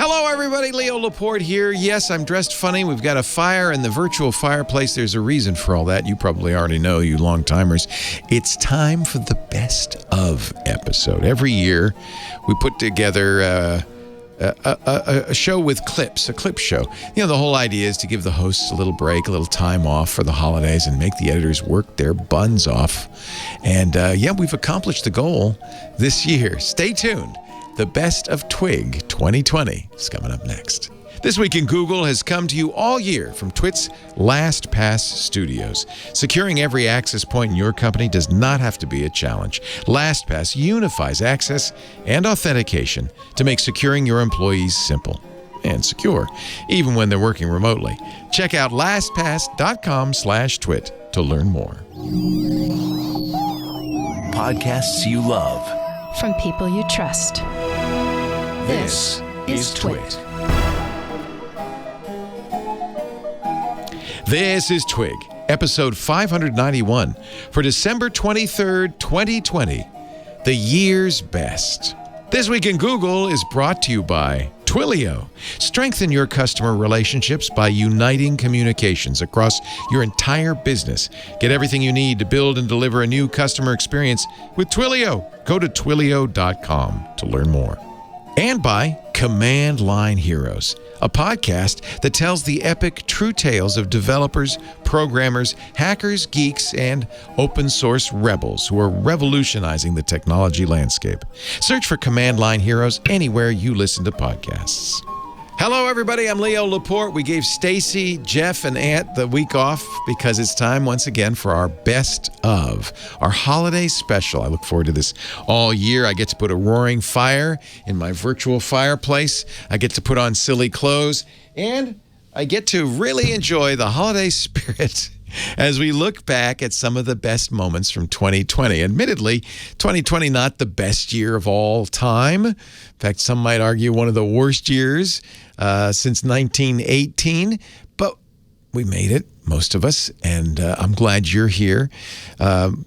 Hello, everybody. Leo Laporte here. Yes, I'm dressed funny. We've got a fire in the virtual fireplace. There's a reason for all that. You probably already know, you long-timers. It's time for the Best Of episode. Every year, we put together a show with clips, a clip show. You know, the whole idea is to give the hosts a little break, a little time off for the holidays and make the editors work their buns off. And, we've accomplished the goal this year. Stay tuned. The Best of TWiG 2020 is coming up next. This Week in Google has come to you all year from TWiT's LastPass studios. Securing every access point in your company does not have to be a challenge. LastPass unifies access and authentication to make securing your employees simple and secure, even when they're working remotely. Check out lastpass.com/twit to learn more. Podcasts you love. From people you trust. This is TWiT. This is TWiG, episode 591 for December 23rd, 2020, the year's best. This Week in Google is brought to you by Twilio. Strengthen your customer relationships by uniting communications across your entire business. Get everything you need to build and deliver a new customer experience with Twilio. Go to twilio.com to learn more. And by Command Line Heroes, a podcast that tells the epic true tales of developers, programmers, hackers, geeks, and open source rebels who are revolutionizing the technology landscape. Search for Command Line Heroes anywhere you listen to podcasts. Hello, everybody. I'm Leo Laporte. We gave Stacey, Jeff, and Ant the week off because it's time once again for our Best Of, our holiday special. I look forward to this all year. I get to put a roaring fire in my virtual fireplace. I get to put on silly clothes, and I get to really enjoy the holiday spirit as we look back at some of the best moments from 2020. Admittedly, 2020 not the best year of all time. In fact, some might argue one of the worst years since 1918. But we made it, most of us, and I'm glad you're here.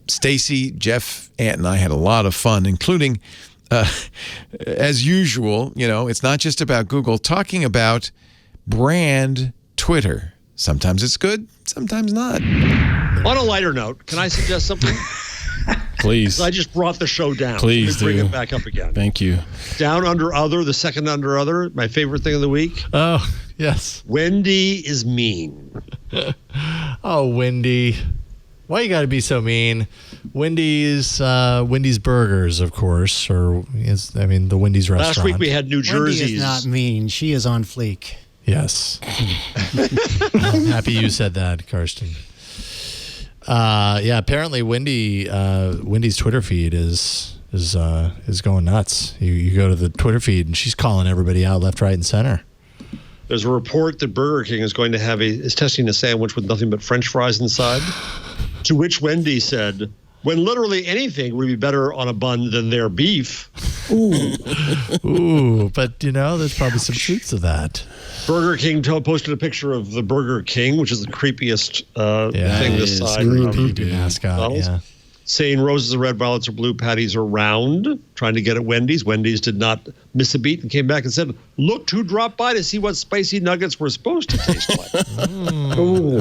Stacey, Jeff, Ant, and I had a lot of fun, including, as usual, it's not just about Google, talking about brand Twitter. Sometimes it's good, sometimes not. On a lighter note, can I suggest something? Please. I just brought the show down. Please Let me bring do. it back up again. Thank you. Down, under, other, the second under, other, my favorite thing of the week. Oh, yes. Wendy is mean. Oh, Wendy. Why you got to be so mean? Wendy's Burgers, of course, the Wendy's restaurant. Last week we had New Jersey's. Wendy is not mean. She is on fleek. Yes. I'm happy you said that, Karsten. Apparently Wendy's Twitter feed is going nuts. You go to the Twitter feed and she's calling everybody out left, right, and center. There's a report that Burger King is going to is testing a sandwich with nothing but French fries inside. To which Wendy said, when literally anything would be better on a bun than their beef. Ooh, but there's probably some truth to that. Burger King posted a picture of the Burger King, which is the creepiest thing this side. Creepy mascot, yeah. Saying roses are red, violets are blue, patties are round, trying to get at Wendy's. Wendy's did not miss a beat and came back and said, looked who dropped by to see what spicy nuggets were supposed to taste like.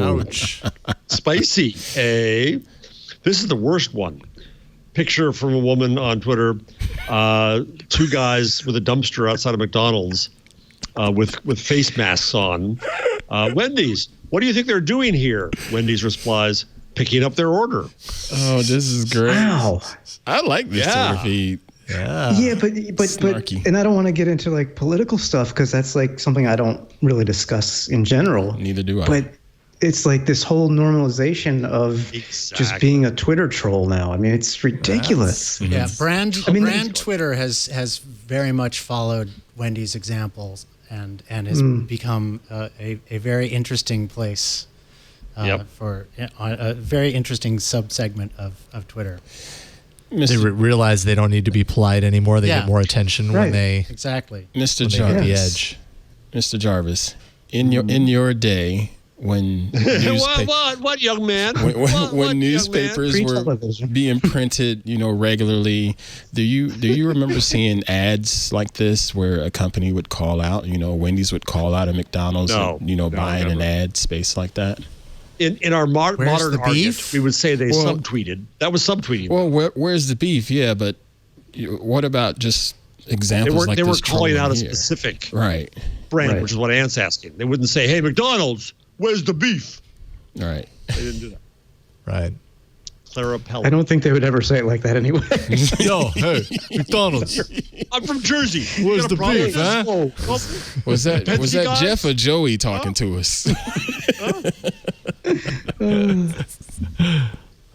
Ouch. Spicy, eh? This is the worst one. Picture from a woman on Twitter, two guys with a dumpster outside of McDonald's with face masks on. Wendy's, what do you think they're doing here? Wendy's replies, picking up their order. Oh, this is great. Wow. I like this Twitter feed. Yeah, but and I don't want to get into like political stuff because that's like something I don't really discuss in general. Neither do I. But it's like this whole normalization of just being a Twitter troll now. I mean, it's ridiculous. Yeah, brand Twitter has very much followed Wendy's examples and has become a very interesting place for a very interesting subsegment of Twitter. They realize they don't need to be polite anymore. They get more attention when they exactly. Mr. Jarvis, the edge. Mr. Jarvis, in your day, when what young man? When newspapers were being printed, regularly, do you remember seeing ads like this where a company would call out, Wendy's would call out a McDonald's, buying an ad space like that? In our modern argument, we would say they subtweeted. That was subtweeting. Well, where's the beef? Yeah, but what about just examples like this? They were calling out a specific brand, which is what Ant's asking. They wouldn't say, "Hey, McDonald's, where's the beef?" Right. They didn't do that. Right. Clara Pellet. I don't think they would ever say it like that anyway. Yo, hey, McDonald's. I'm from Jersey. Where's the beef, huh? Was that Jeff or Joey talking to us?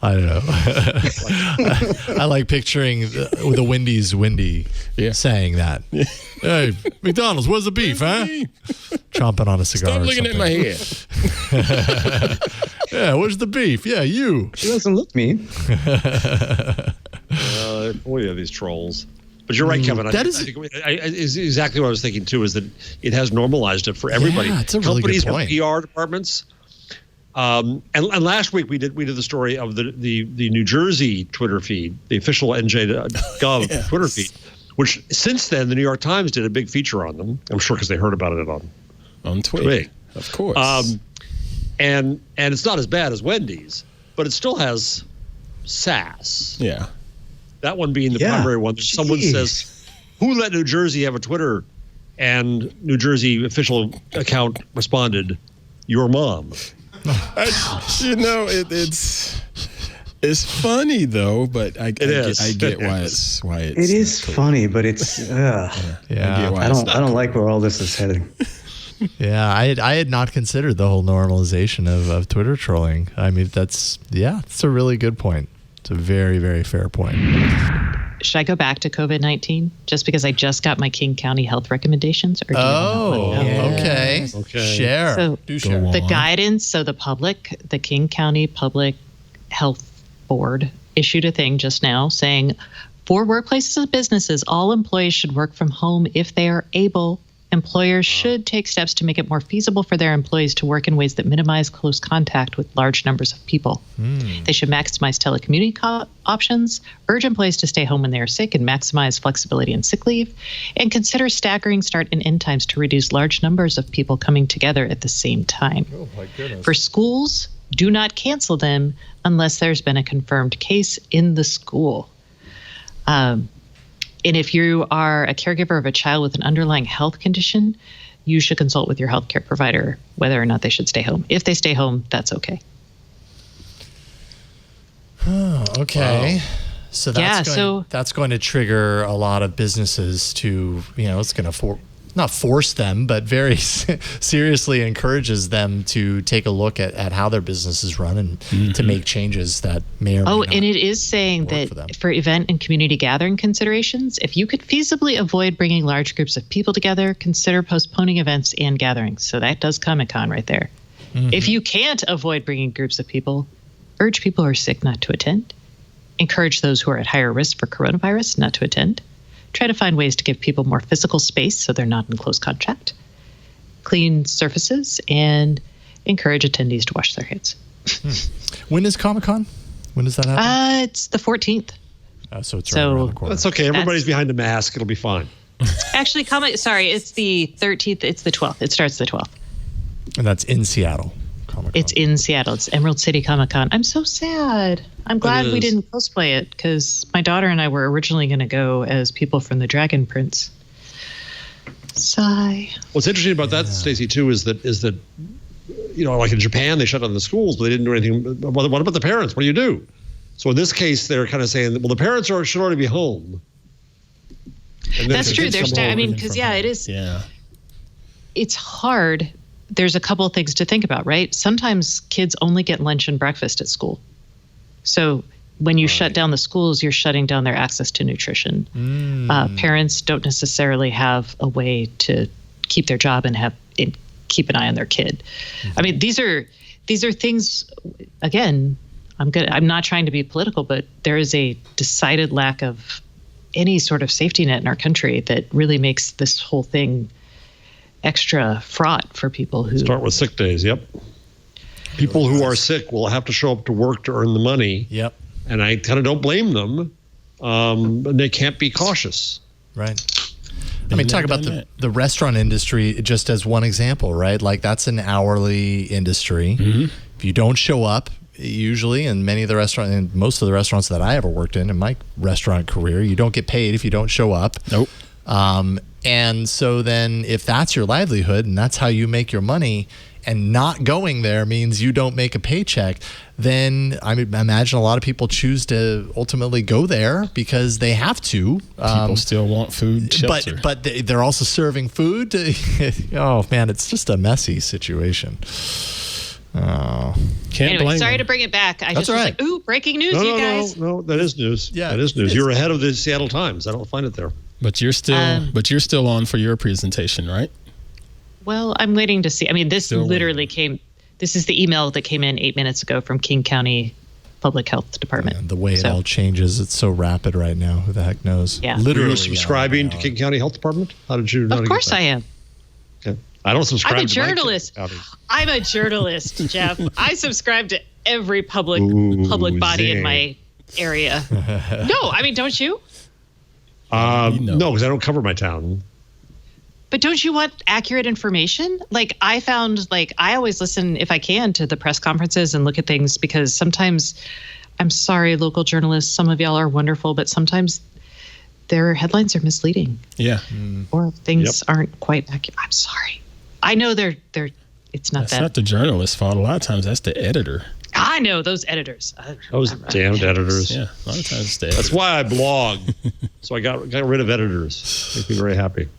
I don't know. I like picturing the Wendy's Wendy saying that. Hey, McDonald's, where's the beef, huh? Chomping on a cigar. Stop looking at my hair. Yeah, where's the beef? Yeah, you. She doesn't look mean. Boy, these trolls. But you're right, Kevin. I think is exactly what I was thinking too. Is that it has normalized it for everybody. Yeah, it's a really good point. Companies have PR departments. And last week we did the story of the New Jersey Twitter feed, the official NJ.gov Twitter feed, which since then the New York Times did a big feature on them. I'm sure because they heard about it on TWiG, of course. And it's not as bad as Wendy's, but it still has sass. Yeah. That one being the primary one. Someone says, "Who let New Jersey have a Twitter?" And New Jersey official account responded, "Your mom." It's funny though, but I get why it's it is funny, but it's I don't like where all this is heading. Yeah, I had not considered the whole normalization of Twitter trolling. I mean, it's a really good point. It's a very, very fair point. Should I go back to COVID-19 just because I just got my King County health recommendations? Or do okay. Share. So share. The guidance, the King County Public Health Board issued a thing just now saying, for workplaces and businesses, all employees should work from home if they are able. Employers should take steps to make it more feasible for their employees to work in ways that minimize close contact with large numbers of people. They should maximize telecommuting options, urge employees to stay home when they are sick, and maximize flexibility in sick leave, and consider staggering start and end times to reduce large numbers of people coming together at the same time. Oh, my goodness. For schools, do not cancel them unless there's been a confirmed case in the school. And if you are a caregiver of a child with an underlying health condition, you should consult with your healthcare provider whether or not they should stay home. If they stay home, that's okay. Oh, okay. Wow. So that's going to trigger a lot of businesses to, it's going to not force them, but very seriously encourages them to take a look at how their business is run and to make changes that may or may not. And it is saying that for event and community gathering considerations, if you could feasibly avoid bringing large groups of people together, consider postponing events and gatherings. So that does Comic-Con right there. If you can't avoid bringing groups of people, urge people who are sick not to attend. Encourage those who are at higher risk for coronavirus not to attend. Try to find ways to give people more physical space so they're not in close contact. Clean surfaces and encourage attendees to wash their hands. When is Comic-Con? When does that happen? It's the 14th. So it's right around the corner. That's okay. Everybody's behind a mask. It'll be fine. Actually, it's the 13th. It's the 12th. It starts the 12th. And that's in Seattle. Comic-Con. It's in Seattle. It's Emerald City Comic-Con. I'm so sad. I'm glad we didn't cosplay it because my daughter and I were originally going to go as people from the Dragon Prince. Sigh. What's interesting about that, Stacey, too, is that like in Japan, they shut down the schools, but they didn't do anything. What about the parents? What do you do? So in this case, they're kind of saying, well, the parents should already be home. That's true. Because it is. Yeah. It's hard. There's a couple of things to think about, right? Sometimes kids only get lunch and breakfast at school. So when you shut down the schools, you're shutting down their access to nutrition. Parents don't necessarily have a way to keep their job and keep an eye on their kid. I mean, these are things, again, I'm not trying to be political, but there is a decided lack of any sort of safety net in our country that really makes this whole thing extra fraught for people who start with sick days. Yep. People who are sick will have to show up to work to earn the money. Yep. And I kind of don't blame them. But they can't be cautious. Right. I mean, talk about the restaurant industry just as one example, right? Like that's an hourly industry. Mm-hmm. If you don't show up, usually in many of the restaurants, and most of the restaurants that I ever worked in my restaurant career, you don't get paid if you don't show up. Nope. And so then if that's your livelihood and that's how you make your money, and not going there means you don't make a paycheck, then I imagine a lot of people choose to ultimately go there because they have to. People still want food, shelter. But they're also serving food. Oh, man, it's just a messy situation. Oh. Anyway, sorry to bring it back. I just was like, ooh, breaking news, you guys. No, that is news. Yeah, that is news. You're ahead of the Seattle Times. I don't find it there. But you're still on for your presentation, right? Well, I'm waiting to see. I mean, this literally came. This is the email that came in 8 minutes ago from King County Public Health Department. And the way it all changes, it's so rapid right now. Who the heck knows? Yeah. Literally. Are you subscribing to King County Health Department? How did you? Of course I am. Okay. I don't subscribe. I'm a journalist. I'm a journalist, Jeff. I subscribe to every public body in my area. No, I mean, don't you? No, because I don't cover my town. But don't you want accurate information? Like I found, I always listen if I can to the press conferences and look at things because sometimes, I'm sorry, local journalists, some of y'all are wonderful, but sometimes their headlines are misleading. Yeah. Or things aren't quite accurate. I'm sorry. I know it's not That's not the journalist's fault. A lot of times that's the editor. I know those editors. Those damned editors. Yeah, a lot of times it's the editor. That's why I blog. So I got rid of editors. Makes me very happy.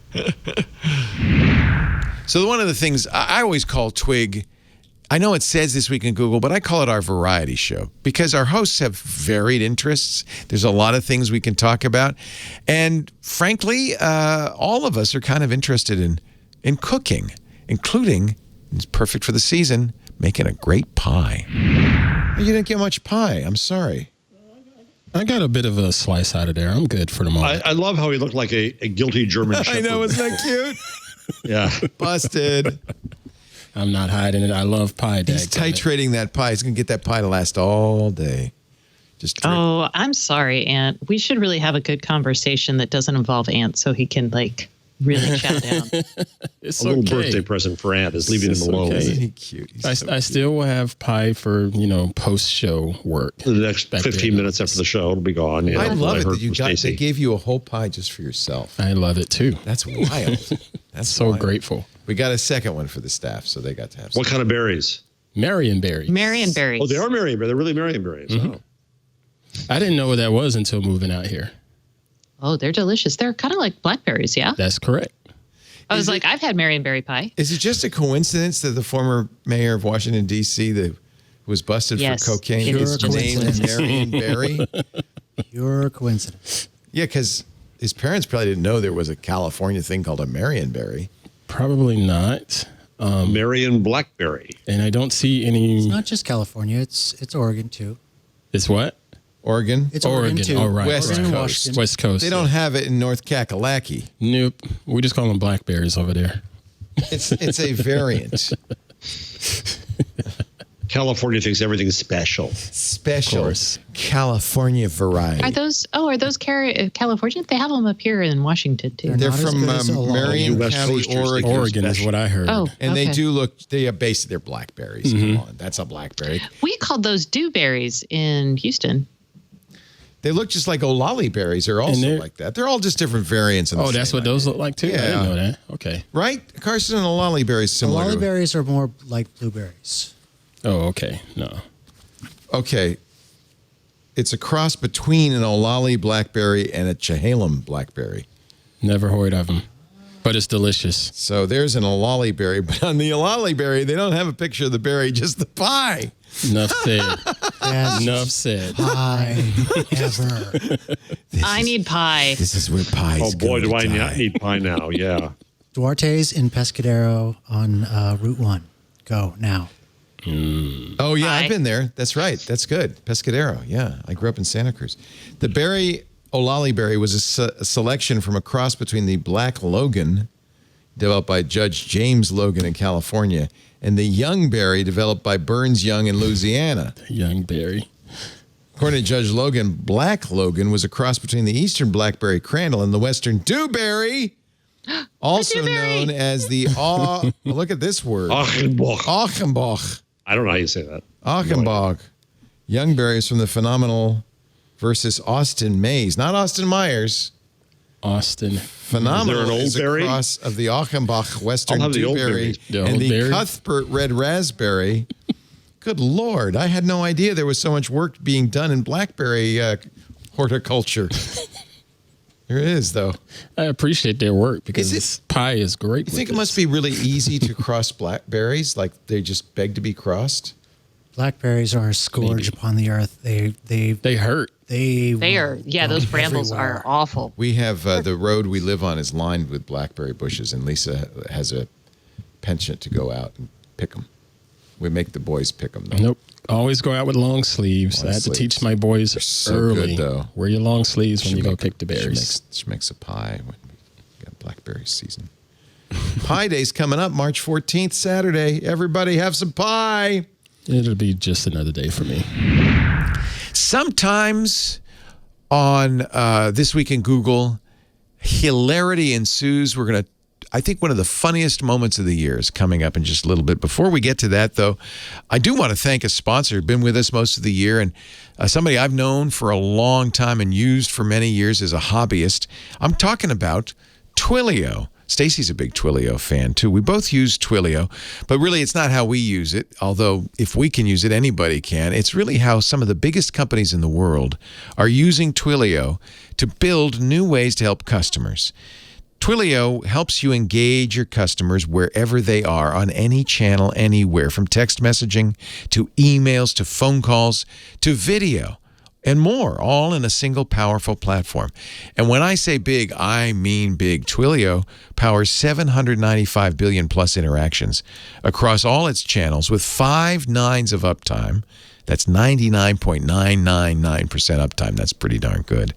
So one of the things I always call TWiG, I know it says This Week in Google, but I call it our variety show because our hosts have varied interests. There's a lot of things we can talk about. And frankly, all of us are kind of interested in cooking, including, it's perfect for the season, making a great pie. You didn't get much pie. I'm sorry. I got a bit of a slice out of there. I'm good for the moment. I love how he looked like a guilty German shepherd. I know, isn't that cute? Yeah. Busted. I'm not hiding it. I love pie. He's titrating that pie. He's going to get that pie to last all day. Just drip. Oh, I'm sorry, Aunt. We should really have a good conversation that doesn't involve Aunt so he can, really chow down. It's a little birthday present for Aunt is leaving him alone. Okay. Isn't he cute? I still will have pie for, post-show work. The next 15 minutes after the show, it'll be gone. I love it that they gave you a whole pie just for yourself. I love it, too. That's wild. That's so wild. Grateful. We got a second one for the staff, so they got to have What kind of berries? Marionberries. Marionberries. Oh, they are Marionberries. They're really Marionberries. Mm-hmm. Oh. I didn't know what that was until moving out here. Oh, they're delicious. They're kind of like blackberries, yeah? That's correct. I was I've had Marionberry pie. Is it just a coincidence that the former mayor of Washington, D.C., that was busted for cocaine is named Marionberry? Pure coincidence. Yeah, because his parents probably didn't know there was a California thing called a Marionberry. Probably not. Marion Blackberry. And I don't see any... It's not just California. It's Oregon, too. It's what? Oregon? It's Oregon, too. Oh, right. West Oregon, Coast. Washington. West Coast. They don't have it in North Kakalaki. Nope. We just call them blackberries over there. It's a variant. California thinks everything's special. Special California variety. Are those California? They have them up here in Washington, too. They're from Marion County, Oregon. Oregon is what I heard. Oh, and they do look, they're blackberries. Mm-hmm. Come on, that's a blackberry. We called those dewberries in Houston. They look just like Olali berries. They're also like that. They're all just different variants. That's what those look like, too? Yeah. I didn't know that. Okay. Right? Carson and Olali berries similar. Olali berries are more like blueberries. Oh, okay. No. Okay. It's a cross between an Olali blackberry and a Chehalem blackberry. Never heard of them, but it's delicious. So there's an Olali berry, but on the Olali berry, they don't have a picture of the berry, just the pie. Enough said. Enough said. Pie ever. I need pie. This is where pie is. Oh, boy, do I need pie now. Yeah. Duarte's in Pescadero on Route 1. Go now. Oh, yeah, I've been there. That's right. That's good. Pescadero. Yeah, I grew up in Santa Cruz. The berry, Olali berry, was a selection from a cross between the Black Logan developed by Judge James Logan in California, and the Young Berry, developed by Burns Young in Louisiana. Young Berry. According to Judge Logan, Black Logan was a cross between the eastern blackberry crandall and the western dewberry, also known as the look at this word. Achenbach. I don't know how you say that. Achenbach. Young berries from the Phenomenal versus Austin Mays. Not Austin Myers. Austin. Phenomenal is a cross of the Achenbach Western Dewberry and the Cuthbert Red Raspberry. Good Lord. I had no idea there was so much work being done in blackberry horticulture. There is, though. I appreciate their work because this pie is great. You think it must be really easy to cross blackberries? Like they just beg to be crossed? Blackberries are a scourge upon the earth. They hurt. They are. Yeah, those brambles are awful. We have the road we live on is lined with blackberry bushes, and Lisa has a penchant to go out and pick them. We make the boys pick them, though. Nope. Always go out with long sleeves. I had to teach my boys early. Good, though. Wear your long sleeves when you go pick the berries. She makes a pie when we got blackberry season. Pie Day's coming up March 14th, Saturday. Everybody have some pie. It'll be just another day for me. Sometimes on This Week in Google, hilarity ensues. We're going to, I think one of the funniest moments of the year is coming up in just a little bit. Before we get to that, though, I do want to thank a sponsor who's been with us most of the year and somebody I've known for a long time and used for many years as a hobbyist. I'm talking about Twilio. Stacey's a big Twilio fan, too. We both use Twilio, but really it's not how we use it, although if we can use it, anybody can. It's really how some of the biggest companies in the world are using Twilio to build new ways to help customers. Twilio helps you engage your customers wherever they are, on any channel, anywhere, from text messaging to emails to phone calls to video and more, all in a single powerful platform. And when I say big, I mean big. Twilio powers 795 billion plus interactions across all its channels with 5 nines of uptime. That's 99.999% uptime. That's pretty darn good.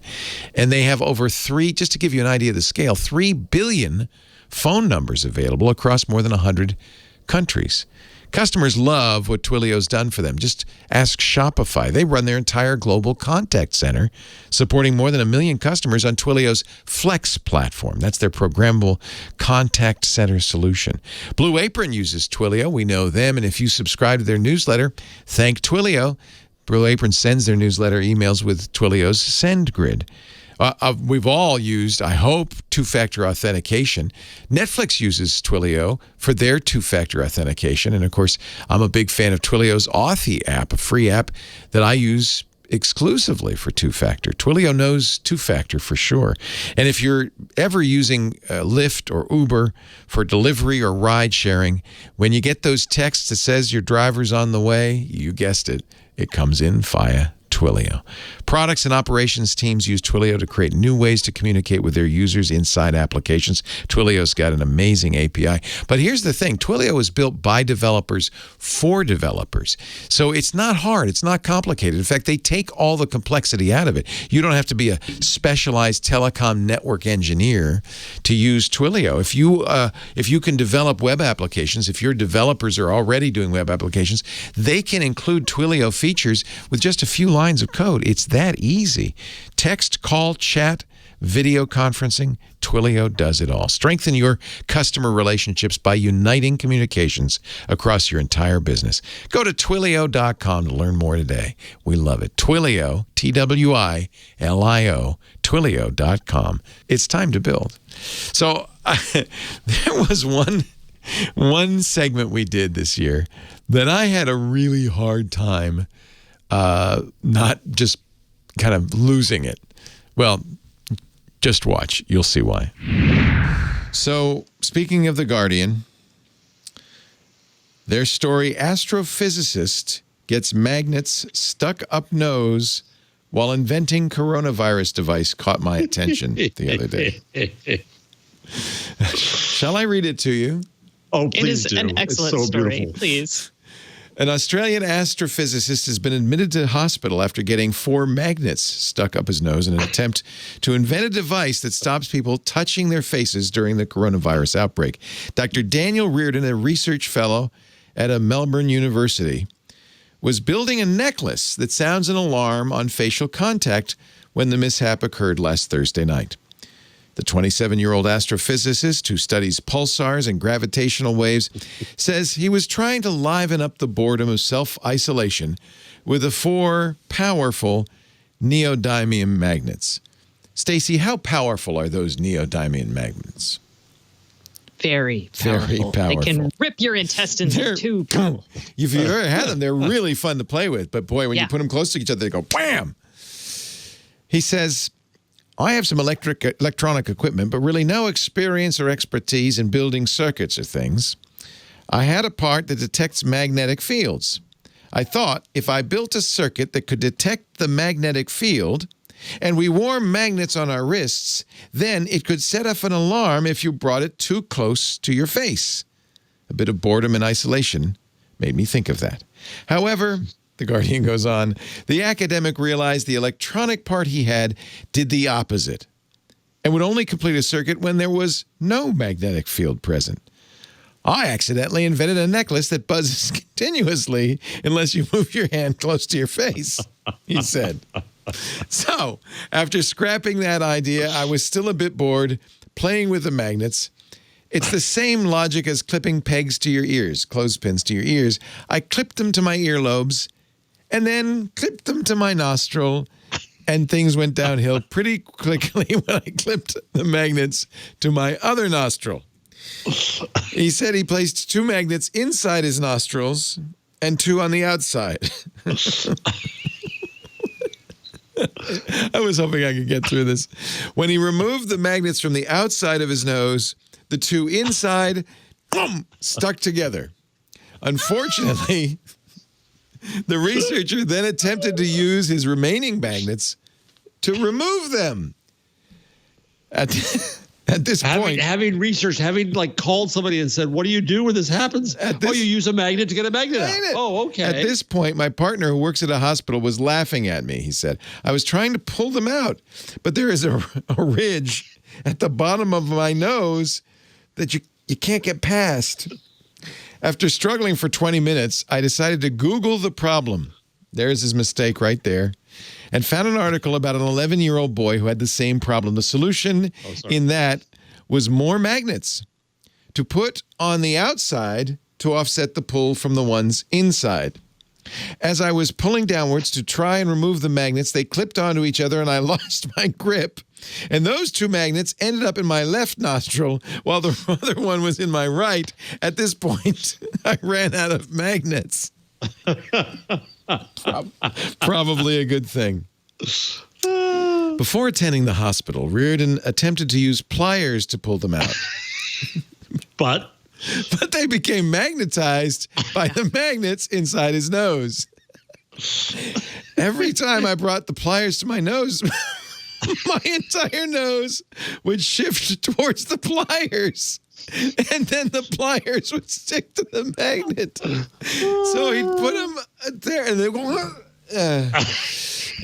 And they have over just to give you an idea of the scale, 3 billion phone numbers available across more than 100 countries. Customers love what Twilio's done for them. Just ask Shopify. They run their entire global contact center, supporting more than 1 million customers on Twilio's Flex platform. That's their programmable contact center solution. Blue Apron uses Twilio. We know them. And if you subscribe to their newsletter, thank Twilio. Blue Apron sends their newsletter emails with Twilio's SendGrid. We've all used, I hope, two-factor authentication. Netflix uses Twilio for their two-factor authentication. And, of course, I'm a big fan of Twilio's Authy app, a free app that I use exclusively for two-factor. Twilio knows two-factor for sure. And if you're ever using Lyft or Uber for delivery or ride sharing, when you get those texts that says your driver's on the way, you guessed it, it comes in via Twilio. Products and operations teams use Twilio to create new ways to communicate with their users inside applications. Twilio's got an amazing API. But here's the thing. Twilio was built by developers for developers. So it's not hard. It's not complicated. In fact, they take all the complexity out of it. You don't have to be a specialized telecom network engineer to use Twilio. If you can develop web applications, if your developers are already doing web applications, they can include Twilio features with just a few lines of code. It's that easy. Text, call, chat, video conferencing, Twilio does it all. Strengthen your customer relationships by uniting communications across your entire business. Go to Twilio.com to learn more today. We love it. Twilio, Twilio, Twilio.com. It's time to build. So there was one segment we did this year that I had a really hard time not just kind of losing it. Well, just watch. You'll see why. So, speaking of The Guardian, their story, astrophysicist gets magnets stuck up nose while inventing coronavirus device, caught my attention the other day. Shall I read it to you? Oh, please do. It is an excellent story. Please. An Australian astrophysicist has been admitted to hospital after getting 4 magnets stuck up his nose in an attempt to invent a device that stops people touching their faces during the coronavirus outbreak. Dr. Daniel Reardon, a research fellow at a Melbourne university, was building a necklace that sounds an alarm on facial contact when the mishap occurred last Thursday night. The 27-year-old astrophysicist who studies pulsars and gravitational waves says he was trying to liven up the boredom of self-isolation with the 4 powerful neodymium magnets. Stacey, how powerful are those neodymium magnets? Very powerful. Very powerful. They can rip your intestines in two. If you've ever had them, they're really fun to play with. But boy, when you put them close to each other, they go bam. He says, I have some electronic equipment, but really no experience or expertise in building circuits or things. I had a part that detects magnetic fields. I thought if I built a circuit that could detect the magnetic field and we wore magnets on our wrists, then it could set off an alarm if you brought it too close to your face. A bit of boredom and isolation made me think of that. However, the Guardian goes on, the academic realized the electronic part he had did the opposite and would only complete a circuit when there was no magnetic field present. I accidentally invented a necklace that buzzes continuously unless you move your hand close to your face, he said. So, after scrapping that idea, I was still a bit bored playing with the magnets. It's the same logic as clipping pegs to your ears, clothespins to your ears. I clipped them to my earlobes and then clipped them to my nostril, and things went downhill pretty quickly when I clipped the magnets to my other nostril. He said he placed 2 magnets inside his nostrils and 2 on the outside. I was hoping I could get through this. When he removed the magnets from the outside of his nose, the 2 inside stuck together. Unfortunately, the researcher then attempted to use his remaining magnets to remove them. At this point, having researched, called somebody and said, "What do you do when this happens?" You use a magnet to get a magnet out. Oh, okay. At this point, my partner who works at a hospital was laughing at me, he said. I was trying to pull them out, but there is a ridge at the bottom of my nose that you can't get past. After struggling for 20 minutes, I decided to Google the problem. There's his mistake right there. And found an article about an 11-year-old boy who had the same problem. The solution in that was more magnets to put on the outside to offset the pull from the ones inside. As I was pulling downwards to try and remove the magnets, they clipped onto each other and I lost my grip. And those 2 magnets ended up in my left nostril while the other one was in my right. At this point, I ran out of magnets. Probably a good thing. Before attending the hospital, Reardon attempted to use pliers to pull them out. But they became magnetized by the magnets inside his nose. Every time I brought the pliers to my nose, my entire nose would shift towards the pliers. And then the pliers would stick to the magnet. So he'd put them there and they go.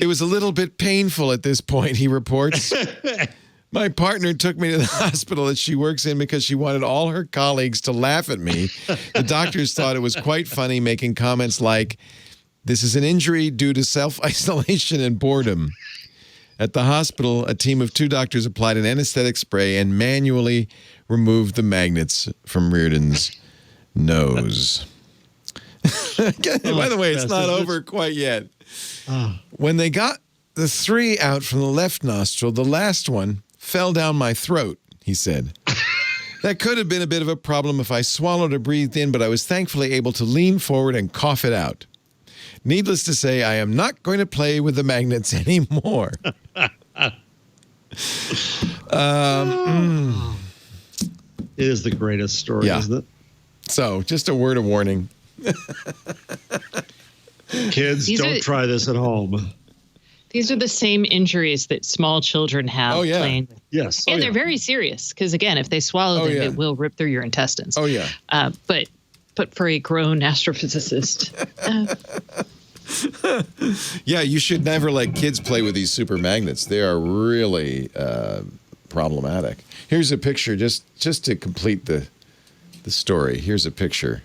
It was a little bit painful at this point, he reports. My partner took me to the hospital that she works in because she wanted all her colleagues to laugh at me. The doctors thought it was quite funny, making comments like, "This is an injury due to self-isolation and boredom." At the hospital, a team of 2 doctors applied an anesthetic spray and manually removed the magnets from Reardon's nose. By the way, it's not over quite yet. When they got the 3 out from the left nostril, the last one fell down my throat, he said. That could have been a bit of a problem if I swallowed or breathed in, but I was thankfully able to lean forward and cough it out. Needless to say, I am not going to play with the magnets anymore. It is the greatest story, isn't it? So, just a word of warning. Kids, don't try this at home. These are the same injuries that small children have playing. Yes. And they're very serious because, again, if they swallow them, it will rip through your intestines. Oh, yeah. But but for a grown astrophysicist. Yeah, you should never let kids play with these super magnets. They are really problematic. Here's a picture, just to complete the story. Here's a picture.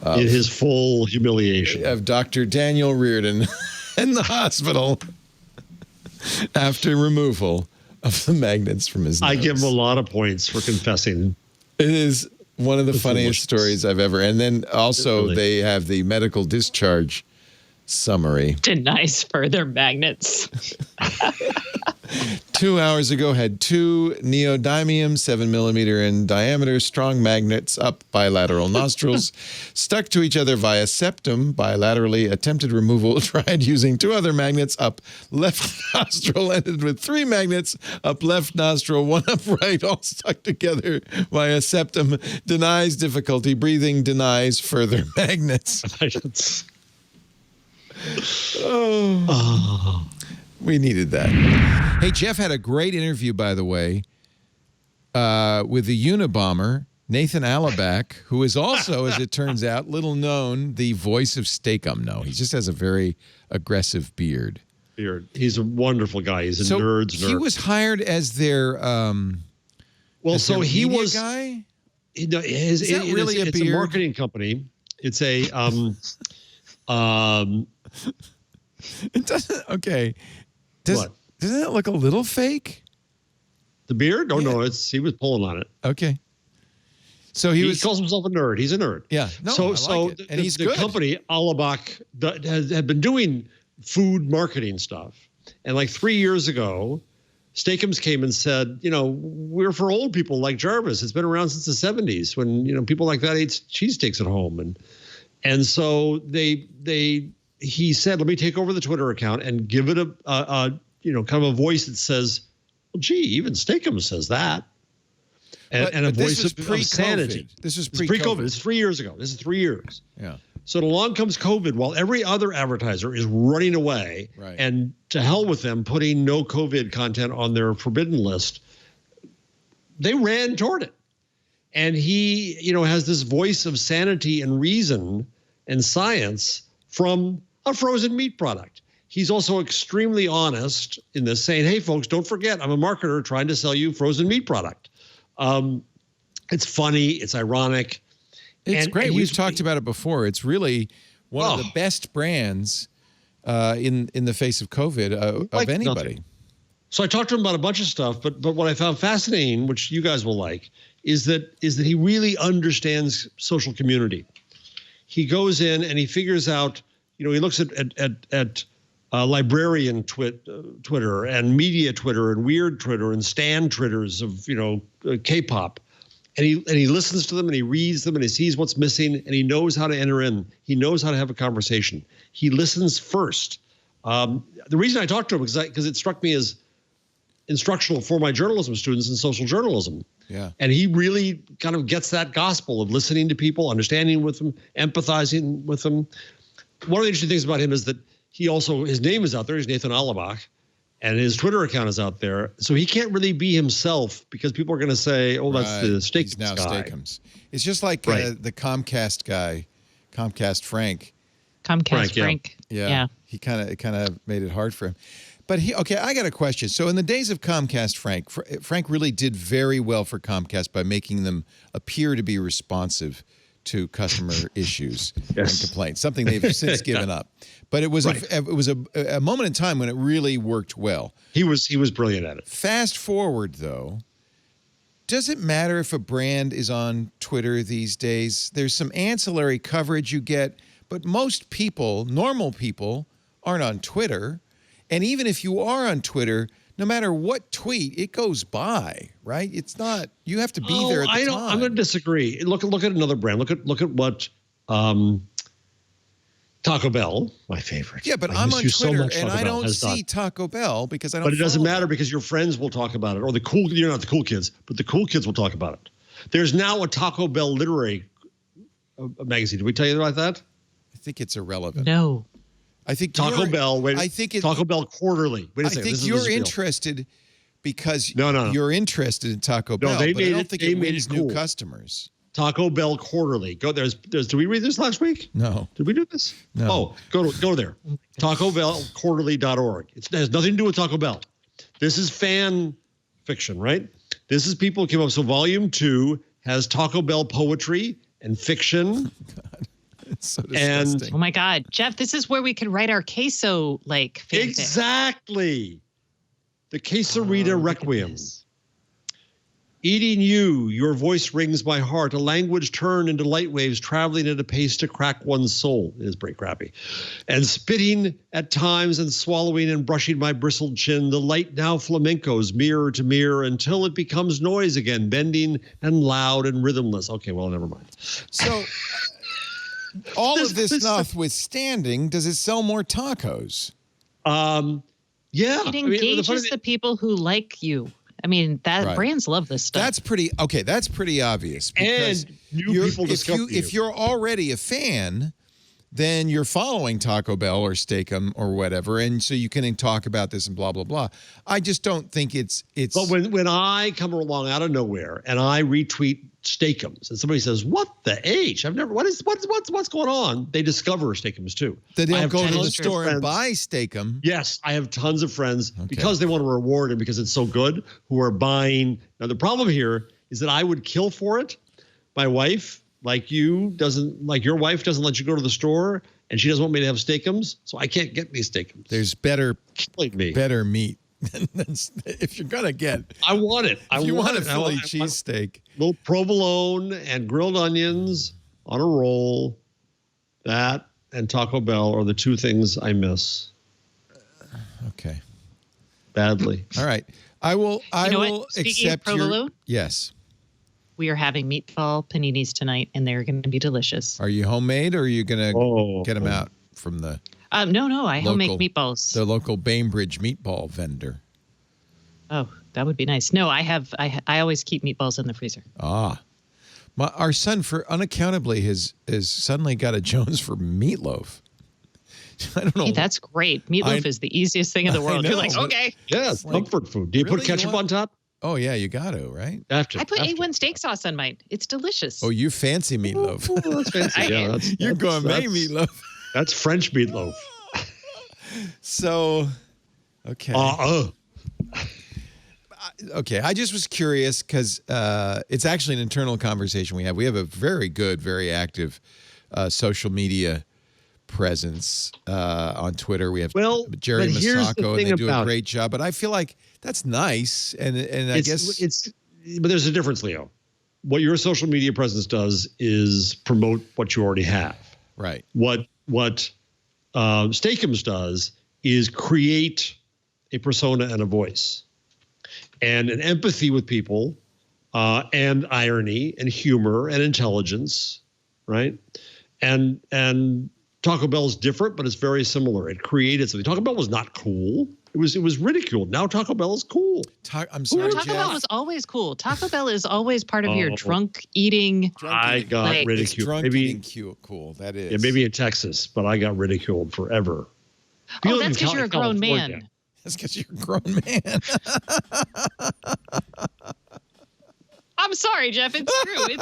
In his full humiliation. Of Dr. Daniel Reardon in the hospital after removal of the magnets from his nose. I give him a lot of points for confessing. It is one of the funniest stories I've ever. And then also they have the medical discharge summary. Denies further magnets. 2 hours ago, had 2 neodymium 7mm in diameter strong magnets up bilateral nostrils, stuck to each other via septum, bilaterally attempted removal, tried using 2 other magnets up left nostril, ended with 3 magnets up left nostril, 1 up right, all stuck together via septum, denies difficulty breathing, denies further magnets. We needed that. Hey, Jeff had a great interview, by the way, with the Unabomber, Nathan Alabak, who is also, as it turns out, little known, the voice of Steak-Umms. No, he just has a very aggressive beard. He's a wonderful guy. He's a nerd's nerd. He was hired as their he was guy. It's a marketing company. It's a It doesn't. Okay. Doesn't that look a little fake? The beard? Oh, no, he was pulling on it. Okay. So he calls himself a nerd. He's a nerd. Yeah. No, and he's good. The company, Alabak, had been doing food marketing stuff. And like 3 years ago, Steak-Umms came and said, we're for old people like Jarvis. It's been around since the 70s when, people like that ate cheesesteaks at home. And so he said, let me take over the Twitter account and give it a kind of a voice that says, well, gee, even Steak-Umms says that. And a voice of sanity. This is pre-COVID. This is 3 years ago. This is 3 years. Yeah. So along comes COVID while every other advertiser is running away. Right. And to hell with them putting no COVID content on their forbidden list. They ran toward it. And he, has this voice of sanity and reason and science from a frozen meat product. He's also extremely honest in this, saying, hey, folks, don't forget, I'm a marketer trying to sell you frozen meat product. It's funny. It's ironic. It's great. We've talked about it before. It's really one of the best brands in the face of COVID of anybody. Nothing. So I talked to him about a bunch of stuff, but what I found fascinating, which you guys will like, is that he really understands social community. He goes in and he figures out, he looks at librarian Twitter and media Twitter and weird Twitter and stan Twitters of, K-pop. And he listens to them and he reads them and he sees what's missing and he knows how to enter in. He knows how to have a conversation. He listens first. The reason I talked to him is because it struck me as instructional for my journalism students in social journalism. Yeah. And he really kind of gets that gospel of listening to people, understanding with them, empathizing with them. One of the interesting things about him is that his name is out there. He's Nathan Alabak, and his Twitter account is out there. So he can't really be himself because people are going to say, oh, that's the Steak-Umms guy. Steak-Umms. It's just like the Comcast guy, Comcast Frank. Frank. Yeah. He kind of made it hard for him. But I got a question. So in the days of Comcast Frank really did very well for Comcast by making them appear to be responsive to customer issues and complaints, something they've since given up. But it was a moment in time when it really worked well. He was brilliant at it. Fast forward, though, does it matter if a brand is on Twitter these days? There's some ancillary coverage you get, but most people, normal people, aren't on Twitter. And even if you are on Twitter, no matter what tweet, it goes by, right? It's not, you have to be there at the time. I'm going to disagree. Look at another brand. Look at what Taco Bell, my favorite. Yeah, but I'm on Twitter and I don't see Taco Bell because I don't. But it doesn't matter because your friends will talk about it, or you're not the cool kids, but the cool kids will talk about it. There's now a Taco Bell literary magazine. Did we tell you about that? I think it's irrelevant. No. I think Taco Bell. Taco Bell Quarterly. Wait a second. I think you're interested because you're interested in Taco Bell. But I don't think it wins new customers. Taco Bell Quarterly. Go there's. Did we read this last week? No. Did we do this? No. Oh, go there. TacoBellQuarterly.org. It has nothing to do with Taco Bell. This is fan fiction, right? This is people who came up. So volume 2 has Taco Bell poetry and fiction. God, it's so disgusting. Oh my God, Jeff, this is where we could write our queso like fanfic. Exactly. The Quesarita Requiem. Eating you, your voice rings my heart, a language turned into light waves traveling at a pace to crack one's soul. It is pretty crappy. And spitting at times and swallowing and brushing my bristled chin, the light now flamencos mirror to mirror until it becomes noise again, bending and loud and rhythmless. Okay, well, never mind. So all of this notwithstanding, does it sell more tacos? Yeah. It engages the people who like you. I mean, brands love this stuff. That's pretty obvious. And new people discover you. If you're already a fan, then you're following Taco Bell or Steak-Umms or whatever, and so you can talk about this and blah blah blah. I just don't think it's. But when I come along out of nowhere and I retweet Steak-Umms and somebody says, "What the H? I've never. What's going on?" They discover Steak-Umms too. They don't go to the store and buy Steak-Umms. Yes, I have tons of friends because they want to reward it because it's so good. Who are buying? Now the problem here is that I would kill for it. My wife, like your wife doesn't let you go to the store, and she doesn't want me to have Steak-Umms, so I can't get these Steak-Umms. There's better meat. If you're gonna get, I want it. If you want a Philly cheesesteak, little provolone and grilled onions on a roll. That and Taco Bell are the two things I miss. Okay. Badly. All right. I will accept your. Yes. We are having meatball paninis tonight, and they're going to be delicious. Are you homemade, or are you going to get them out from the? No. I homemade meatballs. The local Bainbridge meatball vendor. Oh, that would be nice. No, I always keep meatballs in the freezer. Ah, our son unaccountably has suddenly got a Jones for meatloaf. I don't know. Hey, that's great. Meatloaf is the easiest thing in the world. You're like, okay. Yeah, it's comfort food. Do you put ketchup on top? Oh yeah, you got to, right? I put A1 steak sauce on mine. It's delicious. Oh, you fancy meatloaf? Oh, that's fancy. Yeah, you're gourmet meatloaf. That's French meatloaf. So, okay. Okay, I just was curious because it's actually an internal conversation we have. We have a very good, very active social media presence on Twitter. We have Jerry Masako, and they do a great job. But I feel like that's nice, and I guess but there's a difference, Leo. What your social media presence does is promote what you already have. Right. What Steak-Umms does is create a persona and a voice, and an empathy with people, and irony and humor and intelligence, right? And Taco Bell is different, but it's very similar. It created something. Taco Bell was not cool. It was ridiculed. Now Taco Bell is cool. I'm sorry, Taco Bell was always cool. Taco Bell is always part of your drunk eating. I got ridiculed. Drunk eating cool. That is. Yeah, maybe in Texas, but I got ridiculed forever. Oh, that's because you're a grown man. That's because you're a grown man. I'm sorry, Jeff. It's true.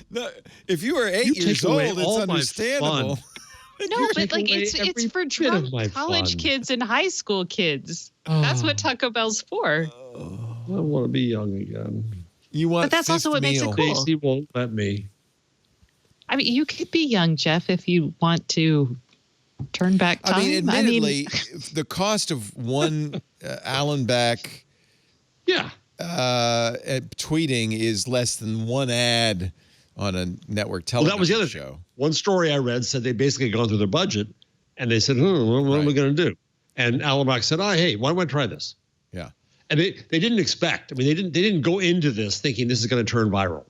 No, if you were 8 years old, it's understandable. No, but like it's for drunk college kids and high school kids. That's what Taco Bell's for. I want to be young again. But that's also what makes it cool. Stacey won't let me. I mean, you could be young, Jeff, if you want to turn back time. I mean, admittedly, the cost of one Allenback tweeting is less than one ad on a network television that was the other show. One story I read said they basically gone through their budget, and they said, what are we going to do? And Allenbach said, hey, why don't I try this? Yeah. And they didn't expect. I mean, they didn't go into this thinking this is going to turn viral.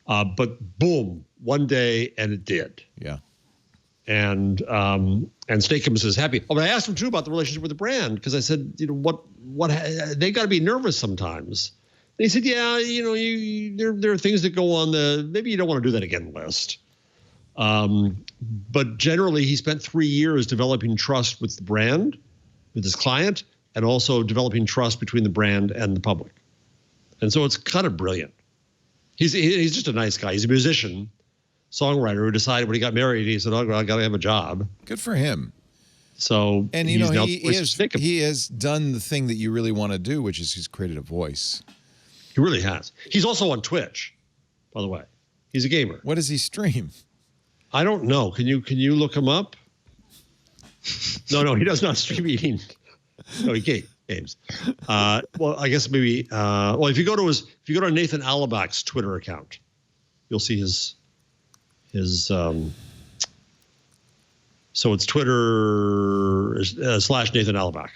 But boom, one day, and it did. Yeah. And Steak-Umms is happy. Oh, but I asked him too about the relationship with the brand because I said, what they got to be nervous sometimes. And he said, there are things that go on the maybe you don't want to do that again list. But generally, he spent 3 years developing trust with the brand, with his client, and also developing trust between the brand and the public. And so it's kind of brilliant. He's just a nice guy. He's a musician, songwriter who decided when he got married, he said, "Oh, I got to have a job." Good for him. So, and he has done the thing that you really want to do, which is he's created a voice. He really has. He's also on Twitch, by the way. He's a gamer. What does he stream? I don't know. Can you look him up? No, he does not stream eating. No, he games. Well, I guess maybe. Well, if you go to Nathan Alabak's Twitter account, you'll see his. So it's Twitter / Nathan Alabak.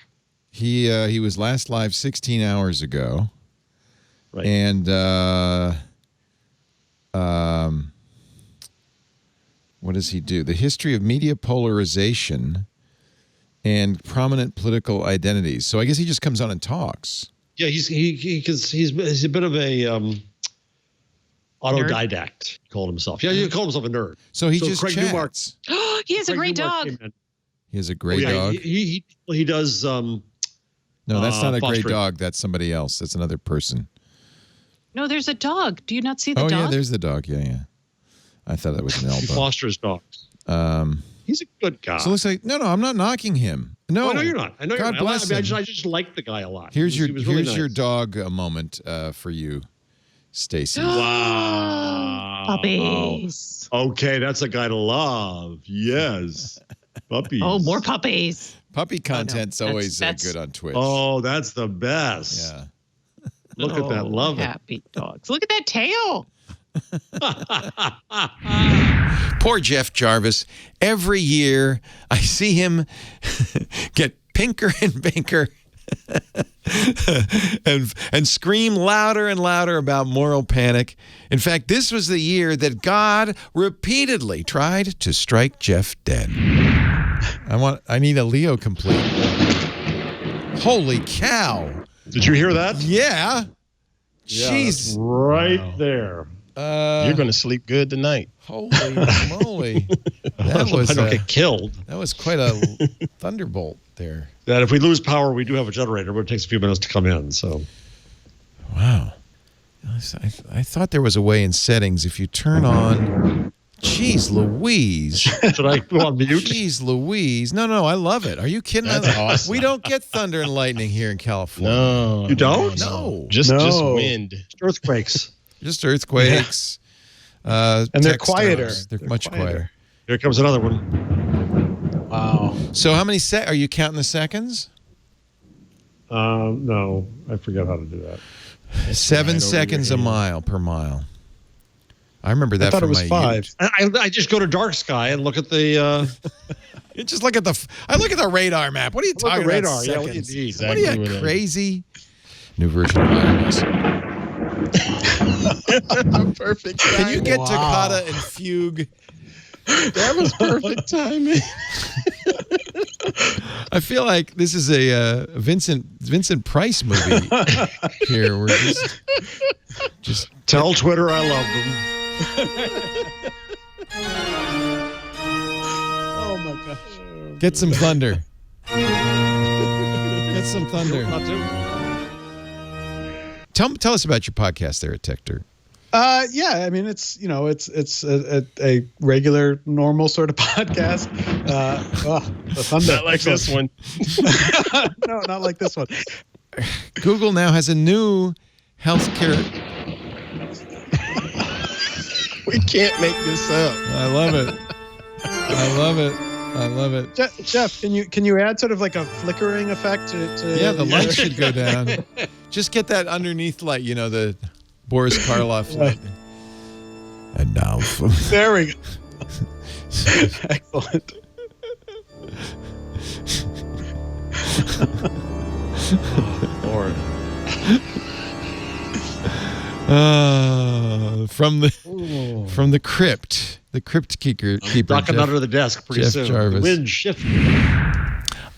He was last live 16 hours ago. Right. And what does he do? The history of media polarization and prominent political identities. So I guess he just comes on and talks. Yeah, he's a bit of a autodidact. He called himself. Yeah, he called himself a nerd. So he just Craig chats. He has a great dog. He has a great dog. He does. No, that's not a great dog. That's somebody else. That's another person. No, there's a dog. Do you not see the dog? Oh yeah, there's the dog. Yeah. I thought that was an elbow. He fosters dogs. He's a good guy. So it looks like no, I'm not knocking him. No, I know you're not. I know God you're not. Bless him. I just like the guy a lot. Here's really nice. your dog moment for you, Stacey. Wow. Puppies. Okay, that's a guy to love. Yes. Puppies. Oh, more puppies. Puppy content's always good on Twitch. Oh, that's the best. Yeah. Look at that. Love happy dogs. Look at that tail. Poor Jeff Jarvis. Every year I see him get pinker and pinker and scream louder and louder about moral panic. In fact, this was the year that God repeatedly tried to strike Jeff dead. I need a Leo complete. Holy cow. Did you hear that? Yeah. Jeez. Right there. You're going to sleep good tonight. Holy moly. That was, I don't get killed. That was quite a thunderbolt there. That if we lose power, we do have a generator, but it takes a few minutes to come in. So, wow. I thought there was a way in settings if you turn on. Jeez Louise. Should I go on mute? Jeez Louise. No, I love it. Are you kidding? That's awesome. We don't get thunder and lightning here in California. No. You don't? No. Just wind. Just earthquakes. Just earthquakes. And they're quieter. They're much quieter. Here comes another one. Wow. So how many are you counting the seconds? No, I forget how to do that. 7 seconds a mile per mile. I remember that. I thought from it was my 5. I just go to dark sky and look at the. Just look at I look at the radar map. What are you talking about? Radar. Yeah, What are Exactly you crazy? New version of iOS. Perfect. Can you get Takata and Fugue? That was perfect timing. I feel like this is a Vincent Price movie here. We're just tell Twitter I love them. Oh my gosh. Get some thunder. Get some thunder. Tell us about your podcast there at Tech-Dirt. Yeah, I mean it's a regular normal sort of podcast. The thunder. Not like this one. No, not like this one. Google now has a new healthcare. We can't make this up. I love it. I love it. I love it. Jeff, can you add sort of like a flickering effect to yeah, the light should go down. Just get that underneath light, the Boris Karloff light. And now there we go. Excellent. Lord. From the crypt. The crypt keeper. Ducking under the desk pretty Jeff soon. Jarvis. The wind shifted.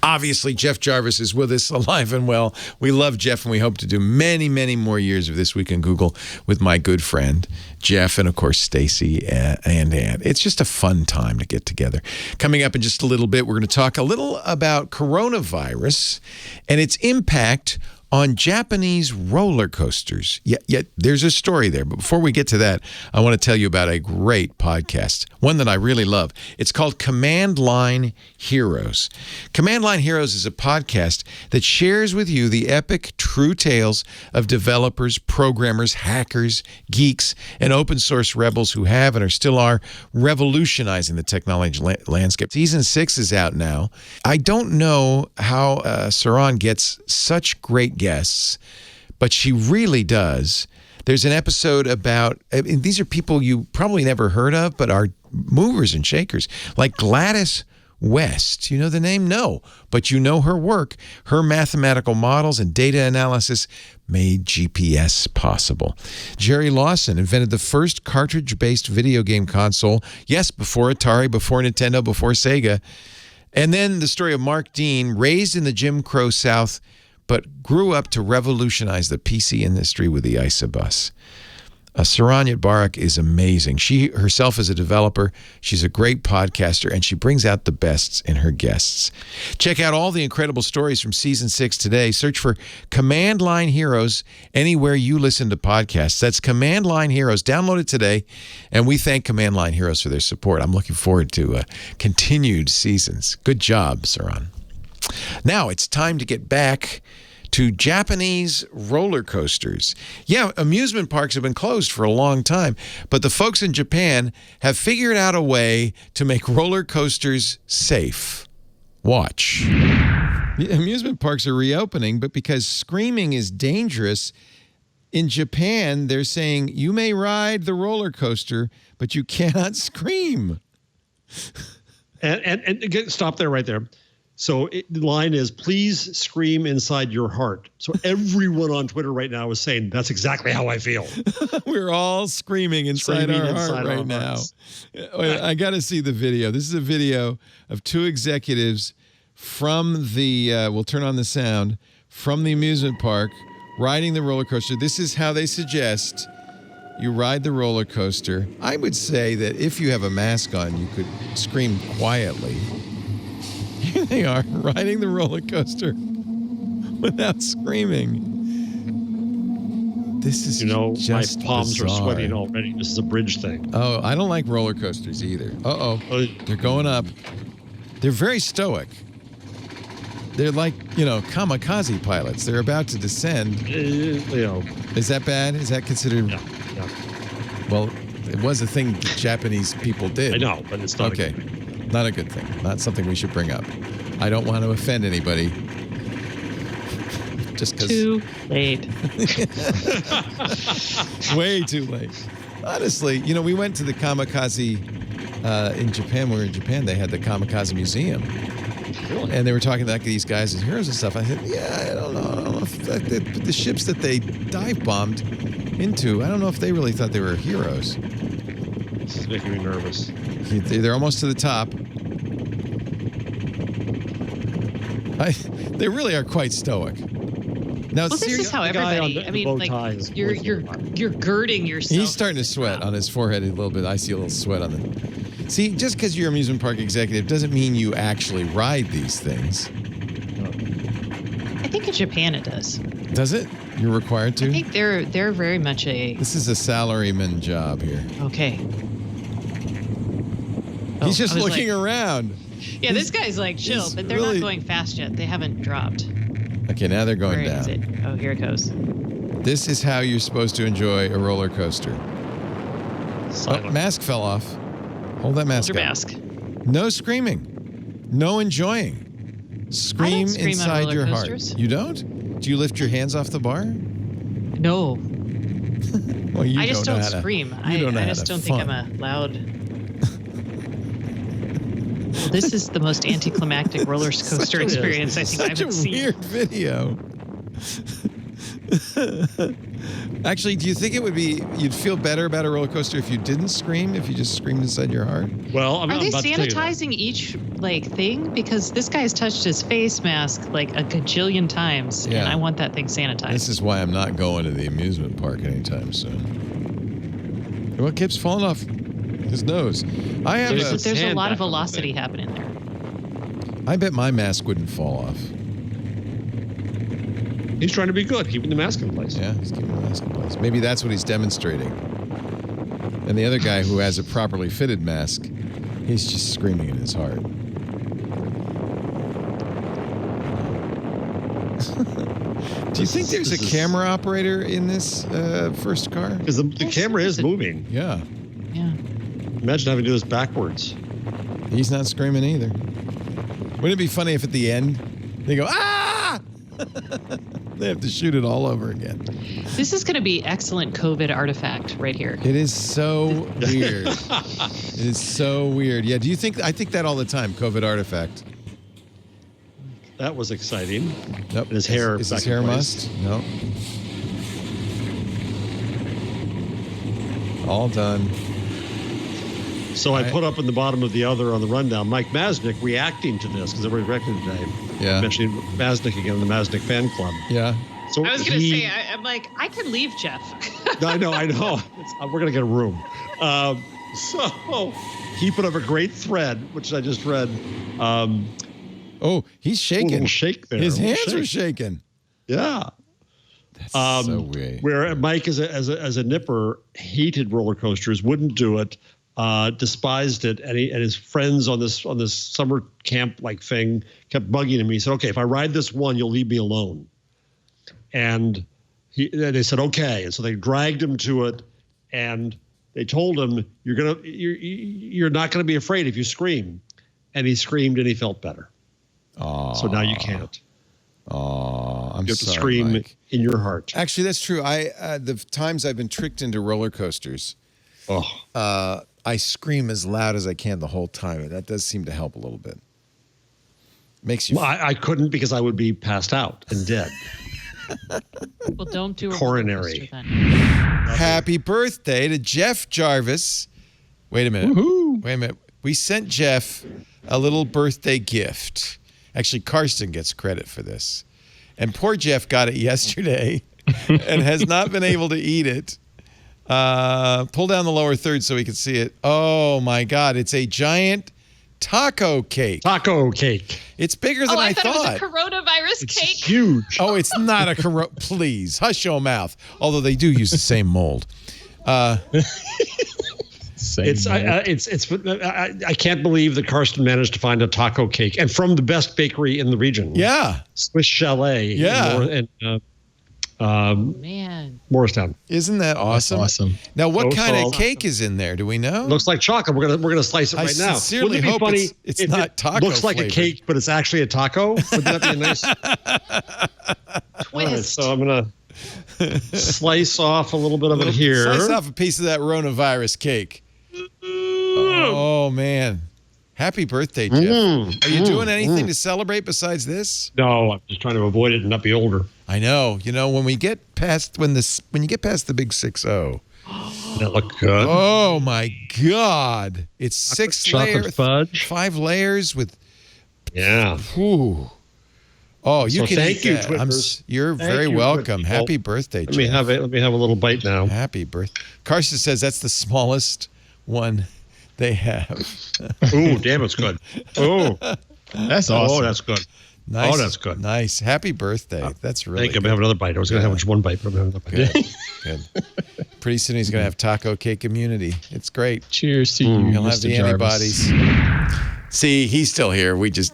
Obviously, Jeff Jarvis is with us alive and well. We love Jeff, and we hope to do many, many more years of This Week in Google with my good friend, Jeff, and, of course, Stacey and Ann. It's just a fun time to get together. Coming up in just a little bit, we're going to talk a little about coronavirus and its impact on Japanese roller coasters. Yet there's a story there. But before we get to that, I want to tell you about a great podcast, one that I really love. It's called Command Line Heroes. Command Line Heroes is a podcast that shares with you the epic, true tales of developers, programmers, hackers, geeks, and open source rebels who have and are still are revolutionizing the technology landscape. Season 6 is out now. I don't know how Saran gets such great guests, but she really does. There's an episode about, these are people you probably never heard of, but are movers and shakers, like Gladys West. You know the name? No. But you know her work. Her mathematical models and data analysis made GPS possible. Jerry Lawson invented the first cartridge-based video game console. Yes, before Atari, before Nintendo, before Sega. And then the story of Mark Dean, raised in the Jim Crow South, but grew up to revolutionize the PC industry with the Isobus. Saran Yitbarek is amazing. She herself is a developer. She's a great podcaster, and she brings out the best in her guests. Check out all the incredible stories from Season 6 today. Search for Command Line Heroes anywhere you listen to podcasts. That's Command Line Heroes. Download it today, and we thank Command Line Heroes for their support. I'm looking forward to continued seasons. Good job, Saran. Now it's time to get back to Japanese roller coasters. Yeah, amusement parks have been closed for a long time, but the folks in Japan have figured out a way to make roller coasters safe. Watch. The amusement parks are reopening, but because screaming is dangerous, in Japan, they're saying you may ride the roller coaster, but you cannot scream. And stop there right there. So the line is, please scream inside your heart. So everyone on Twitter right now is saying, that's exactly how I feel. We're all screaming inside our heart right now. I got to see the video. This is a video of two executives from the, we'll turn on the sound, from the amusement park, riding the roller coaster. This is how they suggest you ride the roller coaster. I would say that if you have a mask on, you could scream quietly. Here they are, riding the roller coaster without screaming. This is just my palms bizarre. are sweating already. This is a bridge thing. Oh, I don't like roller coasters either. They're going up. They're very stoic. They're like, kamikaze pilots. They're about to descend. Is that bad? Is that considered? Yeah. Well, it was a thing Japanese people did. I know, but it's not okay. Not a good thing. Not something we should bring up. I don't want to offend anybody. Just because. Too late. Way too late. Honestly, we went to the kamikaze in Japan. We were in Japan. They had the kamikaze museum. Really? And they were talking like these guys as heroes and stuff. I said, I don't know if the ships that they dive bombed into, I don't know if they really thought they were heroes. This is making me nervous. They're almost to the top. They really are quite stoic. Now, this is how everybody. You're girding yourself. He's starting to sweat on his forehead a little bit. I see a little sweat on the. See, just because you're an amusement park executive doesn't mean you actually ride these things. I think in Japan it does. Does it? You're required to? I think they're very much a. This is a salaryman job here. Okay. He's just looking around. Yeah, this guy's like chill, but they're not going fast yet. They haven't dropped. Okay, now they're going down. Where is it? Oh, here it goes. This is how you're supposed to enjoy a roller coaster. Mask fell off. Hold that mask up. Mask. No screaming. No enjoying. Scream inside your heart. You don't? Do you lift your hands off the bar? No. Well, I just don't scream. I just don't think I'm a loud. This is the most anticlimactic roller coaster experience I think I've ever seen. Weird video. Actually, do you think you'd feel better about a roller coaster if you didn't scream, if you just screamed inside your heart? Well, are they sanitizing each thing? Because this guy's touched his face mask like a gajillion times, and I want that thing sanitized. This is why I'm not going to the amusement park anytime soon. What keeps falling off his nose? There's a lot of velocity happening there. I bet my mask wouldn't fall off. He's trying to be good, keeping the mask in place. Yeah, he's keeping the mask in place. Maybe that's what he's demonstrating. And the other guy who has a properly fitted mask, he's just screaming in his heart. Do you think there's a camera operator in this first car? Because the camera is moving. Yeah. Yeah. Imagine having to do this backwards. He's not screaming either. Wouldn't it be funny if at the end they go, ah! They have to shoot it all over again. This is going to be excellent COVID artifact right here. It is so weird. It is so weird. Yeah, I think that all the time, COVID artifact. That was exciting. Nope. And his hair. Is his hair mussed? No. All done. So I put up in the bottom of the other on the rundown, Mike Masnick reacting to this, because everybody's reacting today. Yeah. Mentioning Masnick again, the Masnick fan club. Yeah. So I was going to say, I'm like, I could leave Jeff. I know. We're going to get a room. So he put up a great thread, which I just read. Oh, he's shaking. A little shake there. His hands are shaking. Yeah. That's so weird. Where Mike, as a nipper, hated roller coasters, wouldn't do it, despised it, and his friends on this summer camp like thing kept bugging him. He said, "Okay, if I ride this one, you'll leave me alone." And they said, "Okay," and so they dragged him to it, and they told him, "You're not gonna be afraid if you scream," and he screamed, and he felt better. Aww. So now you can't. Oh, I'm sorry. You have to scream Mike. in your heart. Actually, that's true. The times I've been tricked into roller coasters, I scream as loud as I can the whole time, and that does seem to help a little bit. Makes you. Well, I couldn't because I would be passed out and dead. Well, don't do a coronary. Then. Happy birthday to Jeff Jarvis. Wait a minute. Woohoo. Wait a minute. We sent Jeff a little birthday gift. Actually, Karsten gets credit for this. And poor Jeff got it yesterday and has not been able to eat it. Pull down the lower third so we can see it. Oh, my God. It's a giant taco cake. Taco cake. It's bigger than I thought. It was a coronavirus cake. It's huge. Oh, it's not a Please, hush your mouth. Although they do use the same mold. I can't believe that Karsten managed to find a taco cake, and from the best bakery in the region. Yeah, Swiss Chalet. Yeah, man, Morristown. Isn't that awesome? That's awesome. Now, what kind of cake is in there? Do we know? Looks like chocolate. We're gonna slice it right now. I sincerely hope it's not taco. Looks like a cake, but it's actually a taco. Wouldn't that be a nice twist? Right, so I'm gonna slice off a little bit of it here. Slice off a piece of that coronavirus cake. Oh, man. Happy birthday, Jeff. Are you doing anything to celebrate besides this? No, I'm just trying to avoid it and not be older. I know. You know, when you get past the big 6-0. That look good. Oh, my God. It's 6 layers. Fudge. 5 layers with. Yeah. Whew. Oh, you can thank eat you, that. Twitters. You're very welcome. Happy birthday, Jeff. Let me have a little bite now. Happy birthday. Karsten says that's the smallest one they have. Ooh, damn, it's good. Oh, that's awesome. Oh, that's good. Nice. Oh, that's good. Nice. Happy birthday. That's really good. I'm going to have another bite. I was going to have just one bite, but I'm going to have another bite. Good. Pretty soon he's going to have taco cake immunity. It's great. Cheers to you, He'll have Mr. the Jarvis. antibodies. See, he's still here. We just,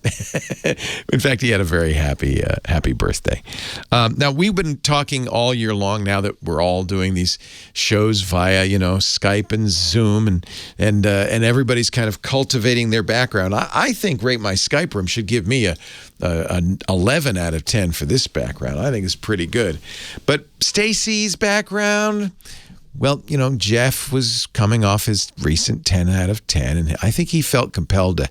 in fact, he had a very happy birthday. Now, we've been talking all year long now that we're all doing these shows via, Skype and Zoom, and everybody's kind of cultivating their background. I think Rate My Skype Room should give me an 11 out of 10 for this background. I think it's pretty good. But Stacey's background, well, Jeff was coming off his recent 10 out of 10, and I think he felt compelled to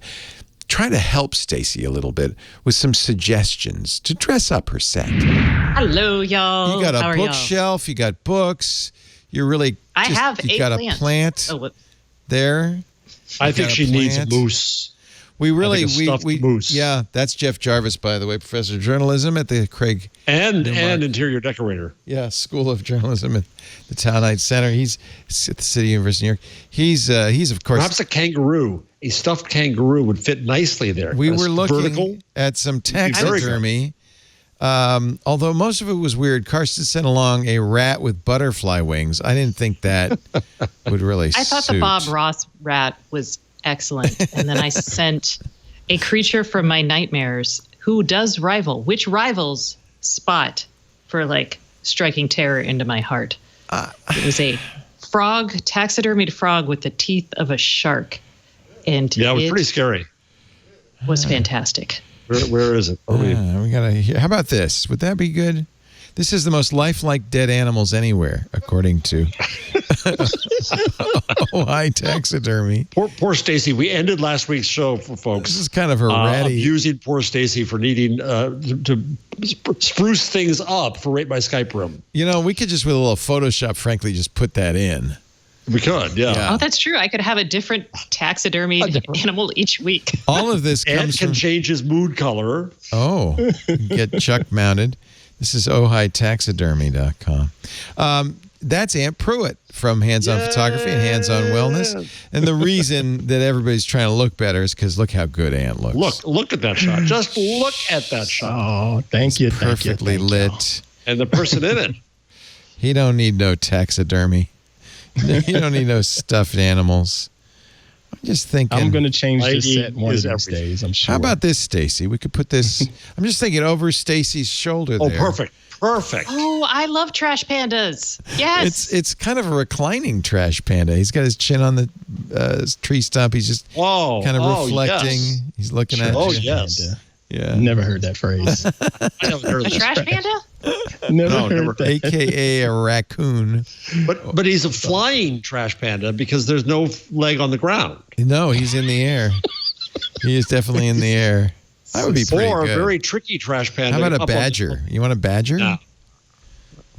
try to help Stacey a little bit with some suggestions to dress up her set. Hello, y'all. You got a bookshelf, you got books, you're really I have you 8 got plants. A plant there. I think she needs a moose. We moose. Yeah, that's Jeff Jarvis, by the way, professor of journalism at the Craig and interior decorator. Yeah, School of Journalism at the Townite Center. He's at the City University of New York. He's of course perhaps a kangaroo. A stuffed kangaroo would fit nicely there. We were looking at some taxidermy Although most of it was weird, Karsten sent along a rat with butterfly wings. I didn't think that would really I thought the Bob Ross rat was excellent. And then I sent a creature from my nightmares who does which rivals Spot for like striking terror into my heart. It was a frog, taxidermied frog with the teeth of a shark. And yeah, it was pretty scary. Was fantastic. Where is it? We gotta hear. How about this? Would that be good? This is the most lifelike dead animals anywhere, according to Hi Taxidermy. Poor Stacey. We ended last week's show for folks. This is kind of her ratty. Abusing poor Stacey for needing to spruce things up for Rate My Skype Room. You know, we could just, with a little Photoshop, frankly, just put that in. We could, yeah. Oh, that's true. I could have a different taxidermy animal each week. All of this comes from... change his mood color. Oh, get Chuck mounted. This is ohitaxidermy.com. That's Aunt Pruitt from Hands On Photography and Hands On Wellness. And the reason that everybody's trying to look better is because look how good Aunt looks. Look at that shot. Just look at that shot. Oh, thank you. Perfectly lit. And the person in it. He don't need no taxidermy. You don't need no stuffed animals. I'm just thinking. I'm going to change this set one of these days, I'm sure. How about this, Stacey? We could put this. I'm just thinking over Stacey's shoulder there. Oh, perfect. Oh, I love trash pandas. Yes. It's kind of a reclining trash panda. He's got his chin on the tree stump. He's just kind of reflecting. Yes. He's looking at you. Oh, yes. Yeah. Never heard that phrase. A trash panda? Never heard that. AKA a raccoon. But he's a flying trash panda because there's no leg on the ground. No, he's in the air. He is definitely in the air. That would be pretty good. Or a very tricky trash panda. How about a badger? You want a badger? No.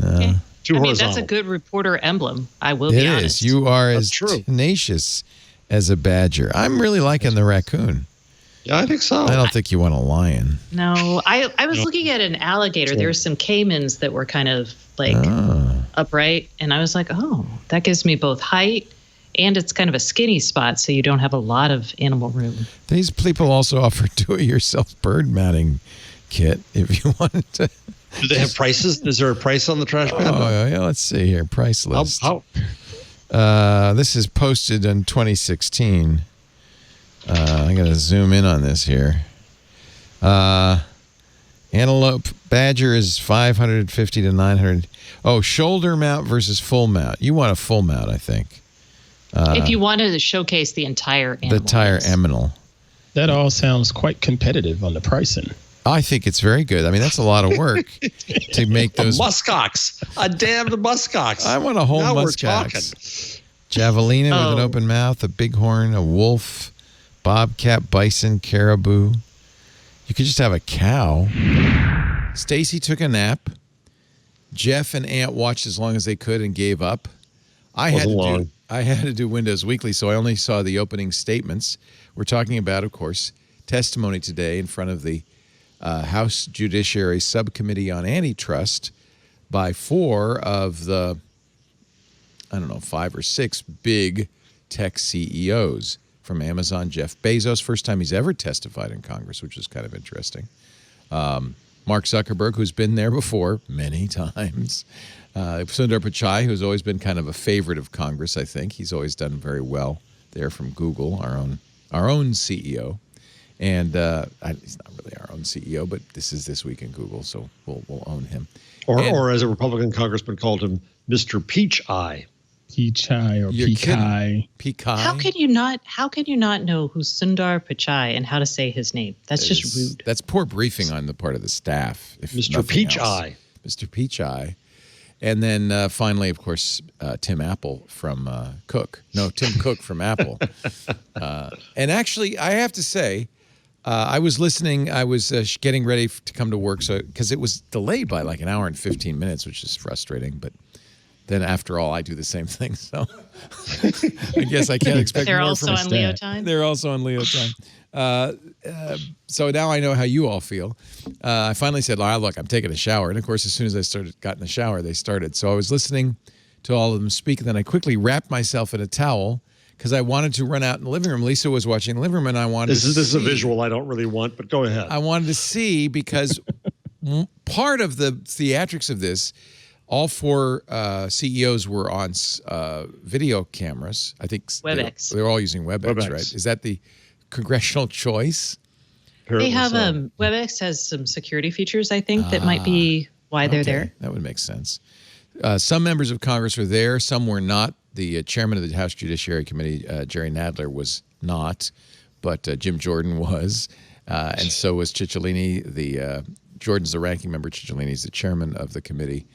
Okay. Too horizontal. That's a good reporter emblem. I will be honest. It is. You are as tenacious as a badger. I'm really liking the raccoon. Yeah, I think so. I don't think you want a lion. No, I was looking at an alligator. There were some caimans that were kind of like upright, and I was like, oh, that gives me both height and it's kind of a skinny spot, so you don't have a lot of animal room. These people also offer do-it-yourself bird matting kit if you wanted to. Do they have prices? Is there a price on the trash panda? Oh, yeah. Let's see here. Price list. This is posted in 2016. I got to zoom in on this here. Antelope badger is $550 to $900. Oh, shoulder mount versus full mount. You want a full mount, I think. If you wanted to showcase the entire animal. The entire animal. That all sounds quite competitive on the pricing. I think it's very good. I mean, that's a lot of work to make those. Muskox. A damned muskox. I want a whole muskox. Javelina with an open mouth, a bighorn, a wolf, bobcat, bison, caribou. You could just have a cow. Stacey took a nap. Jeff and Aunt watched as long as they could and gave up. I had to do Windows Weekly, so I only saw the opening statements. We're talking about, of course, testimony today in front of the House Judiciary Subcommittee on Antitrust by 4 of the, 5 or 6 big tech CEOs. From Amazon, Jeff Bezos, first time he's ever testified in Congress, which is kind of interesting. Mark Zuckerberg, who's been there before many times. Sundar Pichai, who's always been kind of a favorite of Congress, I think. He's always done very well there from Google, our own CEO. And he's not really our own CEO, but this is This Week in Google, so we'll own him. Or as a Republican congressman called him, Mr. Peach Eye. Peach-Eye or Peach-Eye. Peach-Eye. How can you not know who's Sundar Pichai and how to say his name? That's just rude. That's poor briefing on the part of the staff. Mr. Peach-Eye. Mr. Peach-Eye. And then finally, of course, Tim Apple from Tim Cook from Apple. And actually, I have to say, I was listening. I was getting ready to come to work, because it was delayed by like an hour and 15 minutes, which is frustrating, but then after all, I do the same thing, so I guess I can't expect more from a staff. They're also on Leo time? They're also on Leo time. So now I know how you all feel. I finally said, look, I'm taking a shower. And of course, as soon as I got in the shower, they started. So I was listening to all of them speak, and then I quickly wrapped myself in a towel because I wanted to run out in the living room. Lisa was watching the living room, and I wanted to see. This is a visual I don't really want, but go ahead. I wanted to see because part of the theatrics of this, all 4 CEOs were on video cameras. I think WebEx. They're all using WebEx, right? Is that the congressional choice? They have WebEx has some security features, I think, that might be why they're there. That would make sense. Some members of Congress were there. Some were not. The chairman of the House Judiciary Committee, Jerry Nadler, was not, but Jim Jordan was, and so was Cicciolini. Jordan's the ranking member. Cicciolini's the chairman of the committee.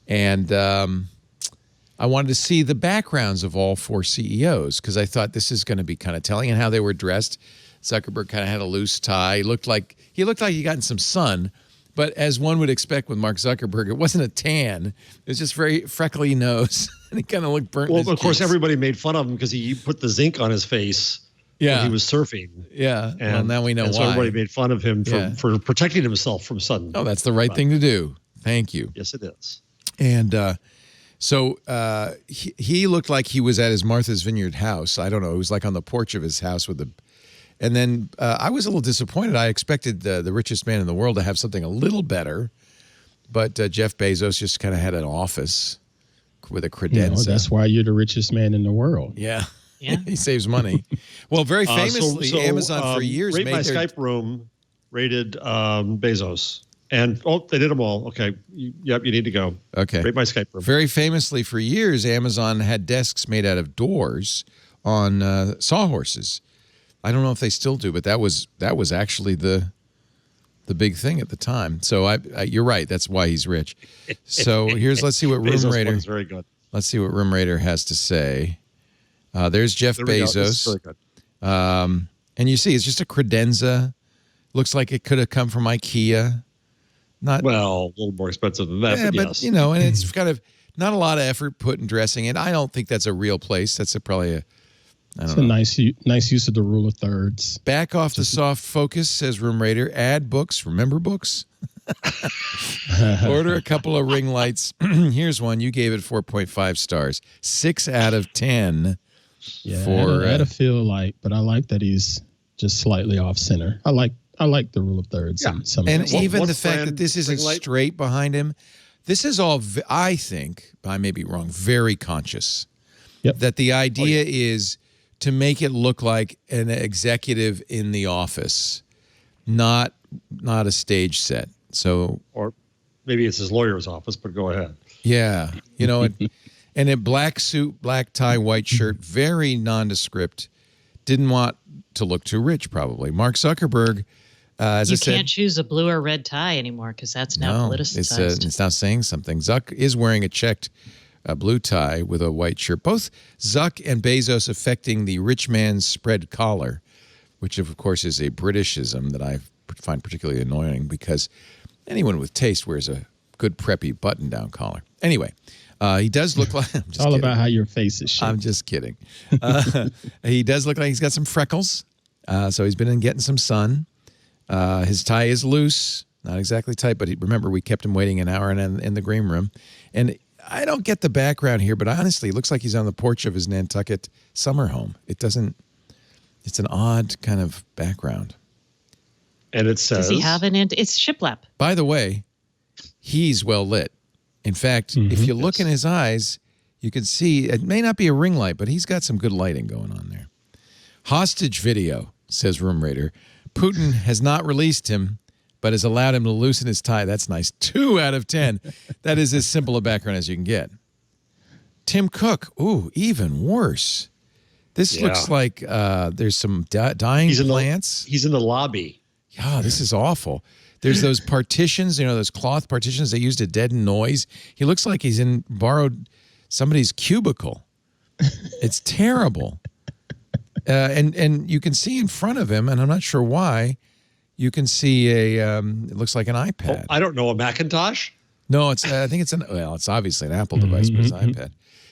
And I wanted to see the backgrounds of all 4 CEOs because I thought this is going to be kind of telling, and how they were dressed. Zuckerberg kind of had a loose tie. He looked like he got in some sun, but as one would expect with Mark Zuckerberg, it wasn't a tan. It was just very freckly nose, and he kind of looked burnt. Well, of course, everybody made fun of him because he put the zinc on his face. Yeah, when he was surfing. Yeah, and well, now we know why. So everybody made fun of him for protecting himself from sun. Oh, that's the right thing to do. Thank you. Yes, it is. And so he looked like he was at his Martha's Vineyard house. I don't know. It was like on the porch of his house with the. And then I was a little disappointed. I expected the richest man in the world to have something a little better, but Jeff Bezos just kind of had an office with a credenza. That's why you're the richest man in the world. Yeah. Yeah. He saves money. Well, very famously, Amazon for years Rate made My their... Skype Room rated Bezos. And, they did them all. Okay. Yep, you need to go. Okay. Rate My Skype Room. Very famously for years, Amazon had desks made out of doors on sawhorses. I don't know if they still do, but that was actually the big thing at the time. So you're right. That's why he's rich. So let's see what Room Raider. Very good. Let's see what Room Raider has to say. There's Jeff Bezos. Really good. And you see, it's just a credenza. Looks like it could have come from IKEA. A little more expensive than that. Yeah, but yes. And it's kind of not a lot of effort put in dressing it. I don't think that's a real place. That's probably a. It's a nice use of the rule of thirds. Back off the soft focus, says Room Raider. Add books. Remember books? Order a couple of ring lights. Here's one. You gave it 4.5 stars. 6 out of 10. Yeah, I had a feel like, but I like that he's just slightly off center. I like the rule of thirds. Yeah. And even the fact that this isn't straight behind him, this is all, I think, I may be wrong, very conscious. Yep. That the idea is to make it look like an executive in the office, not a stage set. So, or maybe it's his lawyer's office, but go ahead. Yeah, and a black suit, black tie, white shirt, very nondescript. Didn't want to look too rich, probably. Mark Zuckerberg, as I said, you can't choose a blue or red tie anymore because that's now politicized. It's now saying something. Zuck is wearing a checked blue tie with a white shirt. Both Zuck and Bezos affecting the rich man's spread collar, which of course is a Britishism that I find particularly annoying because anyone with taste wears a good preppy button-down collar. Anyway, he does look like... It's all about how your face is shaped. I'm just kidding. He does look like he's got some freckles, so he's been getting some sun. His tie is loose, not exactly tight, but remember, we kept him waiting an hour in the green room. And I don't get the background here, but honestly, it looks like he's on the porch of his Nantucket summer home. It's an odd kind of background. And it says... Does he have it's shiplap. By the way, he's well lit. In fact, if you look in his eyes, you can see, it may not be a ring light, but he's got some good lighting going on there. Hostage video, says Room Raider. Putin has not released him, but has allowed him to loosen his tie. That's nice. 2 out of 10. That is as simple a background as you can get. Tim Cook. Ooh, even worse. This looks like there's some dying plants. He's in the lobby. Yeah, this is awful. There's those partitions, those cloth partitions they use to deaden noise. He looks like he's borrowed somebody's cubicle. It's terrible. And you can see in front of him, and I'm not sure why, you can see it looks like an iPad. I don't know, a Macintosh? No, I think it's obviously an Apple device, but it's an iPad.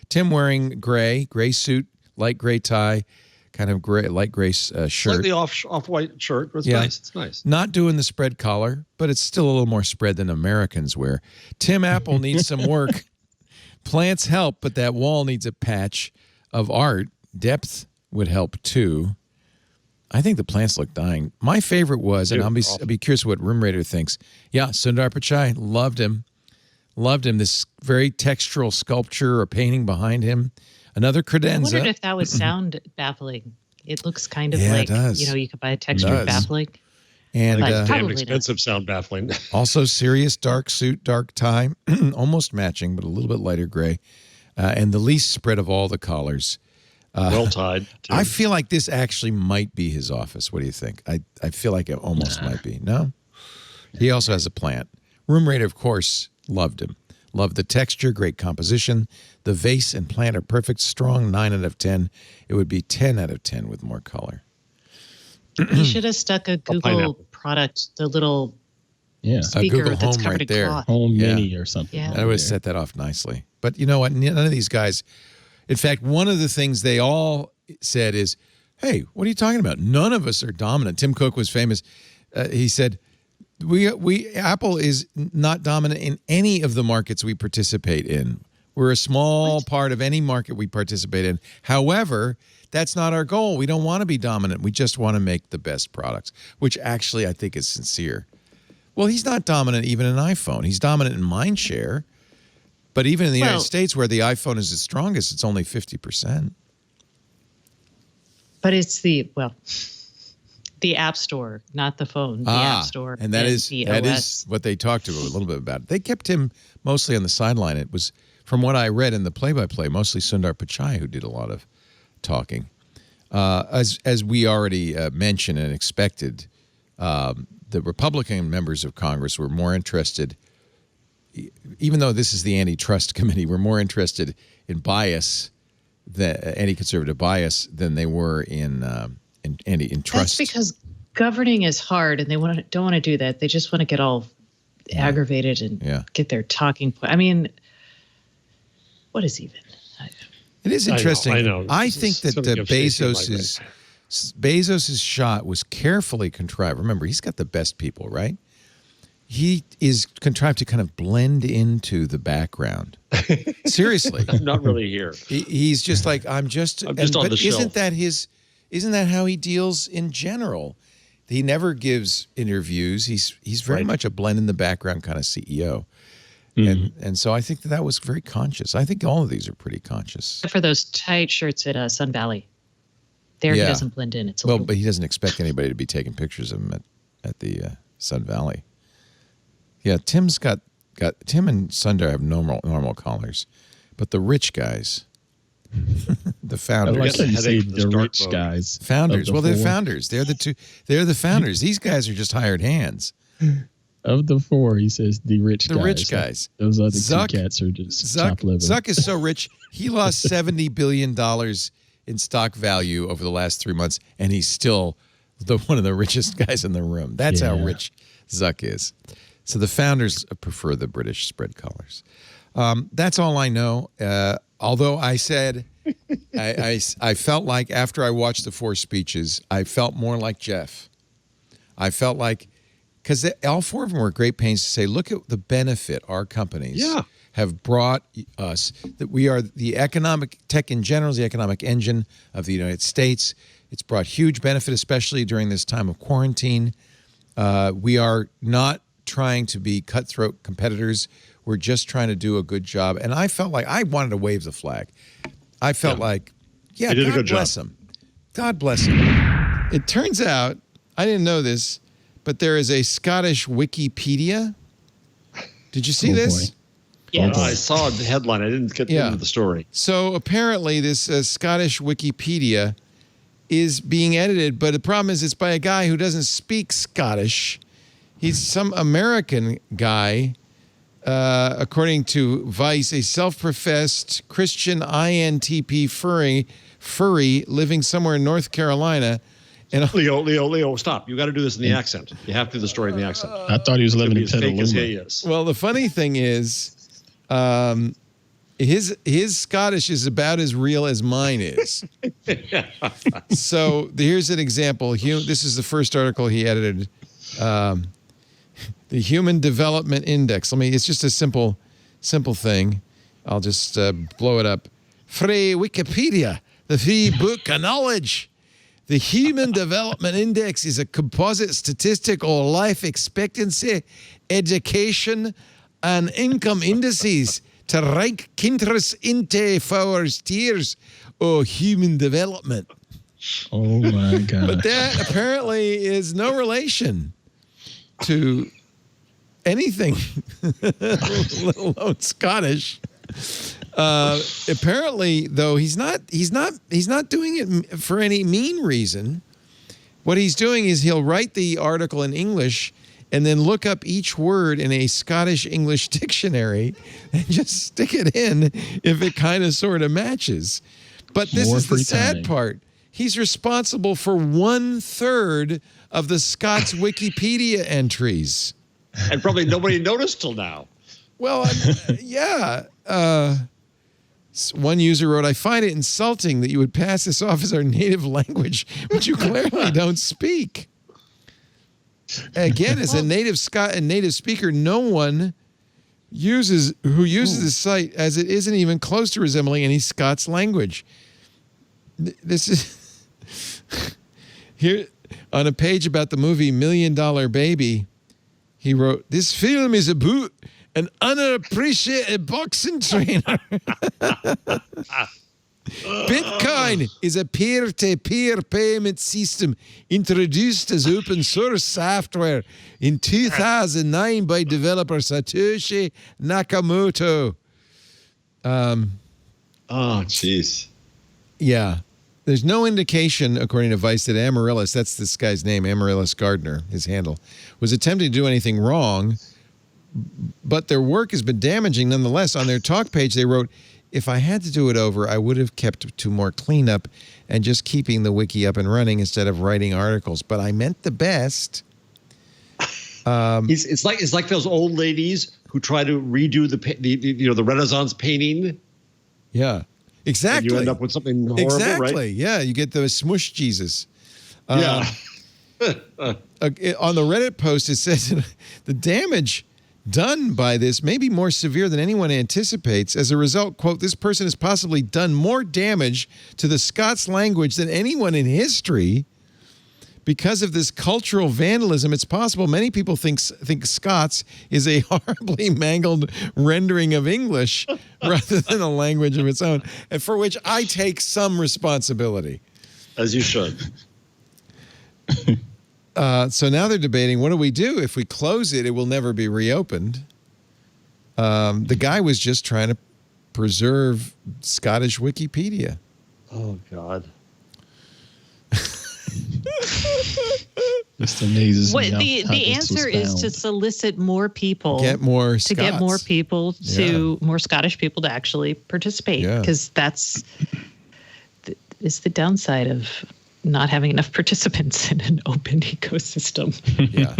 Tim wearing gray suit, light gray tie, kind of light gray shirt. Slightly off-white shirt, but it's nice. It's nice. Not doing the spread collar, but it's still a little more spread than Americans wear. Tim Apple needs some work. Plants help, but that wall needs a patch of art. Depth would help too. I think the plants look dying. My favorite was, and I'll be curious what Room Raider thinks. Yeah, Sundar Pichai, loved him. Loved him. This very textural sculpture or painting behind him. Another credenza. I wondered if that was sound baffling. It looks kind of like, you could buy a textured baffling. And damn expensive sound baffling. Also serious dark suit, dark tie, almost matching, but a little bit lighter gray. And the least spread of all the collars. Well tied. I feel like this actually might be his office. What do you think? I feel like it almost might be. No? He also has a plant. Room Raider, of course, loved him. Loved the texture, great composition. The vase and plant are perfect, strong 9 out of 10. It would be 10 out of 10 with more color. He should have stuck a Google product, the little speaker Google that's Home covered right in there. cloth. Home Mini or something. Yeah. I would have set that off nicely. But you know what? None of these guys, in fact, one of the things they all said is, hey, what are you talking about? None of us are dominant. Tim Cook was famous. He said, Apple is not dominant in any of the markets we participate in. We're a small part of any market we participate in. However, that's not our goal. We don't want to be dominant. We just want to make the best products, which actually I think is sincere. Well, he's not dominant even in iPhone. He's dominant in mind share. But even in the United States, where the iPhone is the strongest, it's only 50%. But it's the App Store, not the phone. The App Store. And that is what they talked a little bit about. They kept him mostly on the sideline. It was, from what I read in the play-by-play, mostly Sundar Pichai who did a lot of talking. As we already mentioned and expected, the Republican members of Congress were more interested, even though this is the antitrust committee, we're more interested in bias, the anti-conservative bias, than they were in trust. That's because governing is hard, and they don't want to do that. They just want to get all aggravated and get their talking point. I mean, what is even? It is interesting. I know. I think that Bezos's shot was carefully contrived. Remember, he's got the best people, right? He is contrived to kind of blend into the background. Seriously. I'm not really here. He's just like, I'm just on the shelf. Isn't that how he deals in general? He never gives interviews. He's very much a blend in the background kind of CEO. And so I think that was very conscious. I think all of these are pretty conscious. For those tight shirts at Sun Valley. There he doesn't blend in. But he doesn't expect anybody to be taking pictures of him at the Sun Valley. Yeah, Tim and Sundar have normal collars, but the rich guys, the founders. I like how you say the rich guys. Founders. Well, they're founders. They're the two. They're the founders. These guys are just hired hands. Of the four, he says the rich guys. The rich guys. Those other two cats are just top level. Zuck is so rich, he lost $70 billion in stock value over the last 3 months, and he's still one of the richest guys in the room. That's how rich Zuck is. So the founders prefer the British spread collars. That's all I know. Although I said, I felt like after I watched the 4 speeches, I felt more like Jeff. I felt like, because all 4 of them were great pains to say, look at the benefit our companies have brought us, that we are the economic, tech in general is the economic engine of the United States. It's brought huge benefit, especially during this time of quarantine. We are not trying to be cutthroat competitors. We're just trying to do a good job. And I felt like I wanted to wave the flag. I felt like, God bless him. God bless him. It turns out, I didn't know this, but there is a Scottish Wikipedia. Did you see this? Yes. I saw the headline. I didn't get into the story. So apparently this Scottish Wikipedia is being edited, but the problem is it's by a guy who doesn't speak Scottish. He's some American guy, according to Vice, a self-professed Christian INTP furry living somewhere in North Carolina. And Leo, stop. You got to do this in the accent. You have to do the story in the accent. I thought he was living in Petaluma. Well, the funny thing is, his Scottish is about as real as mine is. So here's an example. This is the first article he edited. The Human Development Index. It's just a simple thing. I'll just blow it up. Free Wikipedia, the free book of knowledge. The Human Development Index is a composite statistic of life expectancy, education, and income indices to rank countries into 4 tiers of human development. Oh my God. But that apparently is no relation to anything, let alone Scottish. Apparently, though, he's not doing it for any mean reason. What he's doing is he'll write the article in English and then look up each word in a Scottish English dictionary and just stick it in if it kind of sort of matches. But this is the sad part. He's responsible for 1/3 of the Scots Wikipedia entries. And probably nobody noticed till now. Well, yeah. One user wrote, I find it insulting that you would pass this off as our native language, which you clearly don't speak. Again, as a native Scot and native speaker, no one uses this site as it isn't even close to resembling any Scots language. This is here on a page about the movie $1 Million Baby. He wrote, this film is about an unappreciated boxing trainer. Bitcoin is a peer-to-peer payment system introduced as open source software in 2009 by developer Satoshi Nakamoto. Oh, jeez. Yeah. There's no indication, according to Vice, that Amaryllis, that's this guy's name, Amaryllis Gardner, his handle, was attempting to do anything wrong, but their work has been damaging nonetheless. On their talk page, they wrote, if I had to do it over, I would have kept to more cleanup and just keeping the wiki up and running instead of writing articles. But I meant the best. It's like those old ladies who try to redo the Renaissance painting. Yeah, exactly. And you end up with something horrible, exactly. Right? Yeah, you get the smush Jesus. Yeah. On the Reddit post, it says the damage done by this may be more severe than anyone anticipates. As a result, quote, this person has possibly done more damage to the Scots language than anyone in history. Because of this cultural vandalism, it's possible many people think Scots is a horribly mangled rendering of English rather than a language of its own, and for which I take some responsibility. As you should. So now they're debating, what do we do? If we close it, it will never be reopened. The guy was just trying to preserve Scottish Wikipedia. Oh, God. Just amazes me. The answer is to solicit more people. Get more Scots. To get more people more Scottish people to actually participate. Because that's is the downside of not having enough participants in an open ecosystem. Yeah.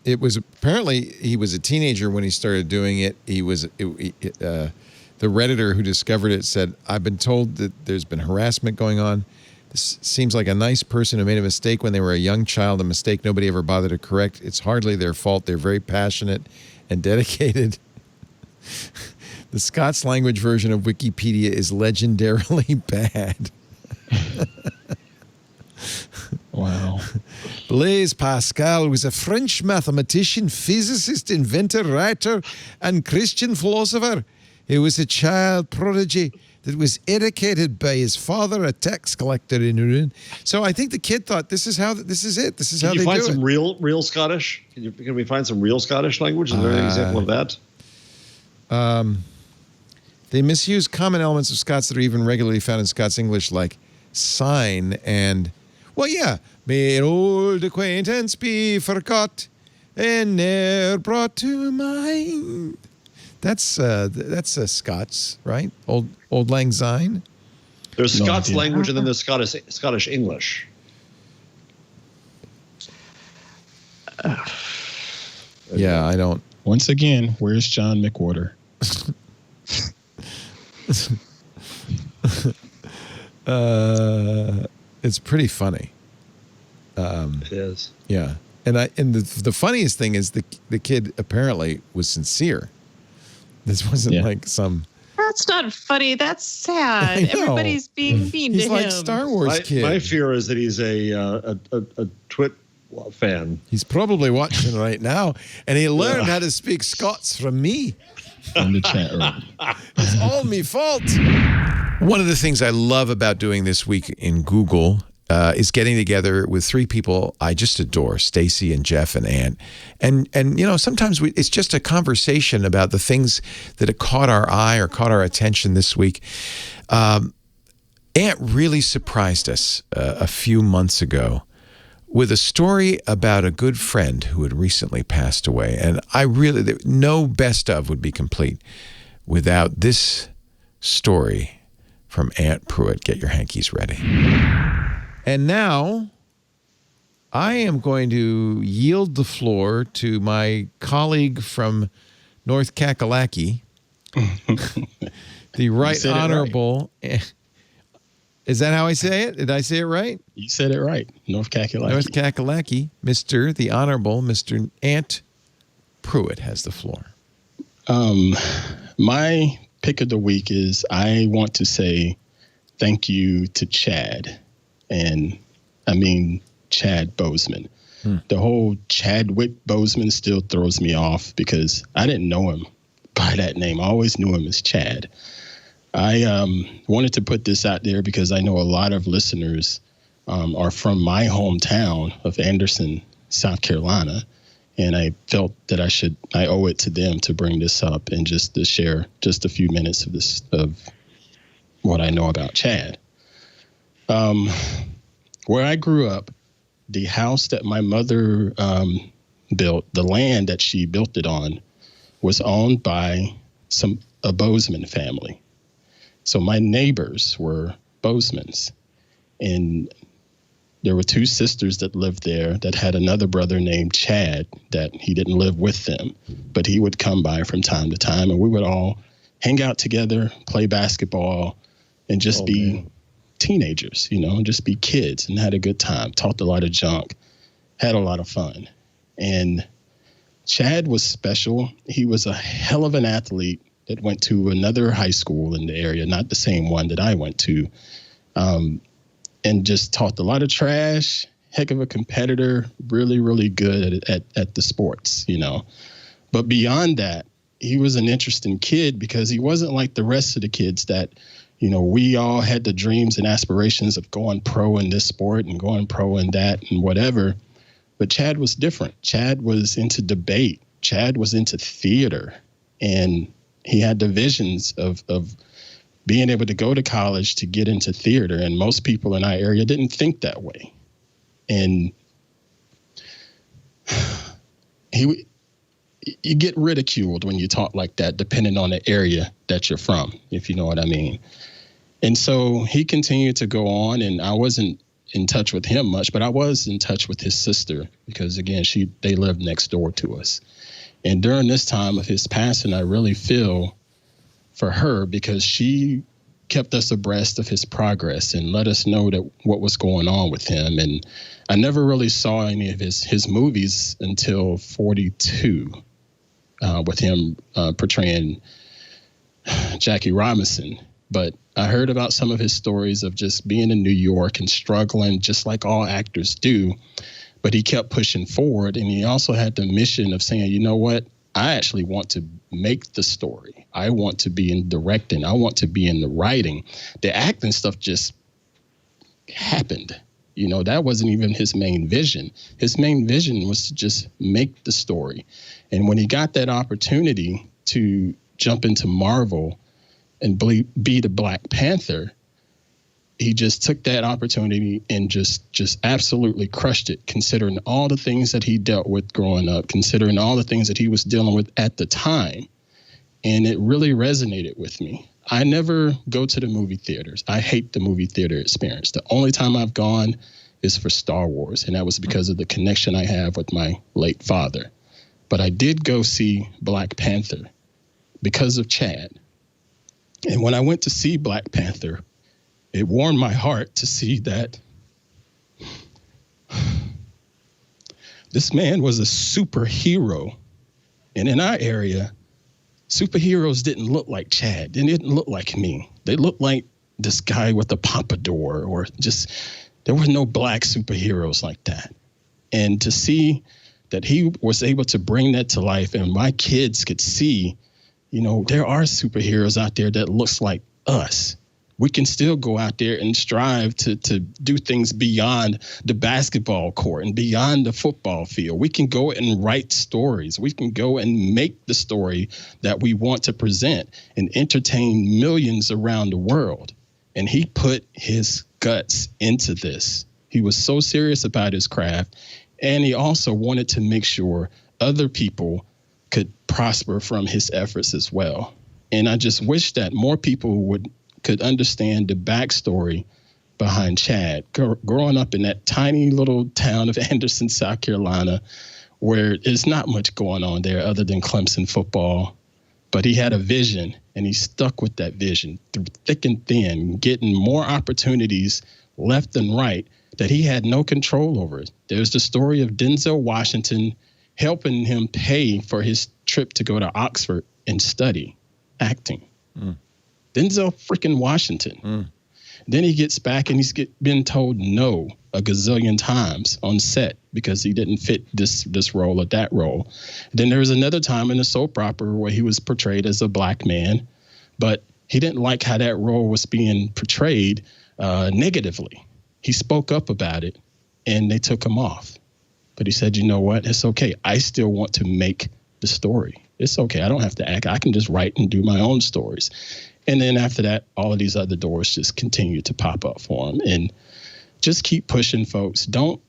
It was apparently he was a teenager when he started doing it. The Redditor who discovered it said, I've been told that there's been harassment going on. This seems like a nice person who made a mistake when they were a young child, a mistake nobody ever bothered to correct. It's hardly their fault. They're very passionate and dedicated. The Scots language version of Wikipedia is legendarily bad. Wow. Blaise Pascal was a French mathematician, physicist, inventor, writer, and Christian philosopher. He was a child prodigy that was educated by his father, a tax collector in Rouen. So I think the kid thought, this is it. This is how they do it. Can you find some real Scottish? Can we find some real Scottish language? Is there an example of that? They misuse common elements of Scots that are even regularly found in Scots English, like sign and, well, yeah, may an old acquaintance be forgot and ne'er brought to mind. That's a Scots, right? Old Lang Syne. There's Scots language and then there's Scottish English. Yeah, I don't. Once again, where's John McWhorter? It's pretty funny. It is. Yeah, and the funniest thing is the kid apparently was sincere. This wasn't like some That's not funny. That's sad. Everybody's being mean to him. He's like Star Wars kid. My fear is that he's a Twit fan. He's probably watching right now, and he learned how to speak Scots from me. In the chat room. It's all me fault. One of the things I love about doing this week in Google is getting together with three people I just adore, Stacey and Jeff and Ant. And you know, sometimes it's just a conversation about the things that have caught our eye or caught our attention this week. Ant really surprised us a few months ago with a story about a good friend who had recently passed away. And no best of would be complete without this story from Ant Pruitt. Get your hankies ready. And now I am going to yield the floor to my colleague from North Kakalaki, the Right Honorable. Is that how I say it? Did I say it right? You said it right. North Kakalaki. North Kakalaki, the Honorable Mr. Ant Pruitt has the floor. My pick of the week is I want to say thank you to Chad. And I mean Chad Bozeman. The whole Chadwick Bozeman still throws me off because I didn't know him by that name. I always knew him as Chad. I wanted to put this out there because I know a lot of listeners are from my hometown of Anderson, South Carolina. And I felt that I owe it to them to bring this up and just to share just a few minutes of what I know about Chad. Where I grew up, the house that my mother built, the land that she built it on, was owned by a Bozeman family. So my neighbors were Bozemans, and there were two sisters that lived there that had another brother named Chad that he didn't live with them, but he would come by from time to time, and we would all hang out together, play basketball, and just be teenagers, just be kids and had a good time, talked a lot of junk, had a lot of fun. And Chad was special. He was a hell of an athlete that went to another high school in the area, not the same one that I went to, and just talked a lot of trash, heck of a competitor, really, really good at the sports, But beyond that, he was an interesting kid because he wasn't like the rest of the kids that, we all had the dreams and aspirations of going pro in this sport and going pro in that and whatever. But Chad was different. Chad was into debate. Chad was into theater. And he had the visions of being able to go to college to get into theater. And most people in our area didn't think that way. And you get ridiculed when you talk like that, depending on the area that you're from, if you know what I mean. And so he continued to go on, and I wasn't in touch with him much, but I was in touch with his sister because, again, they lived next door to us. And during this time of his passing, I really feel for her because she kept us abreast of his progress and let us know that what was going on with him. And I never really saw any of his movies until 42, with him portraying Jackie Robinson. But I heard about some of his stories of just being in New York and struggling, just like all actors do. But he kept pushing forward, and he also had the mission of saying, you know what? I actually want to make the story. I want to be in directing. I want to be in the writing. The acting stuff just happened. That wasn't even his main vision. His main vision was to just make the story. And when he got that opportunity to jump into Marvel and be the Black Panther, he just took that opportunity and just absolutely crushed it, considering all the things that he dealt with growing up, considering all the things that he was dealing with at the time. And it really resonated with me. I never go to the movie theaters. I hate the movie theater experience. The only time I've gone is for Star Wars, and that was because of the connection I have with my late father. But I did go see Black Panther because of Chad. And when I went to see Black Panther, it warmed my heart to see that this man was a superhero. And in our area, superheroes didn't look like Chad. They didn't look like me. They looked like this guy with a pompadour, or just, there were no black superheroes like that. And to see that he was able to bring that to life, and my kids could see, you know, there are superheroes out there that looks like us. We can still go out there and strive to do things beyond the basketball court and beyond the football field. We can go and write stories. We can go and make the story that we want to present and entertain millions around the world. And he put his guts into this. He was so serious about his craft. And he also wanted to make sure other people could prosper from his efforts as well. And I just wish that more people could understand the backstory behind Chad. Growing up in that tiny little town of Anderson, South Carolina, where there's not much going on there other than Clemson football. But he had a vision, and he stuck with that vision through thick and thin, getting more opportunities left and right that he had no control over. There's the story of Denzel Washington helping him pay for his trip to go to Oxford and study acting. Denzel freaking Washington. Then he gets back and he's been told no a gazillion times on set because he didn't fit this role or that role. Then there was another time in a soap opera where he was portrayed as a black man, but he didn't like how that role was being portrayed negatively. He spoke up about it and they took him off. But he said, you know what? It's okay. I still want to make the story. It's okay. I don't have to act. I can just write and do my own stories. And then after that, all of these other doors just continue to pop up for him. And just keep pushing, folks. Don't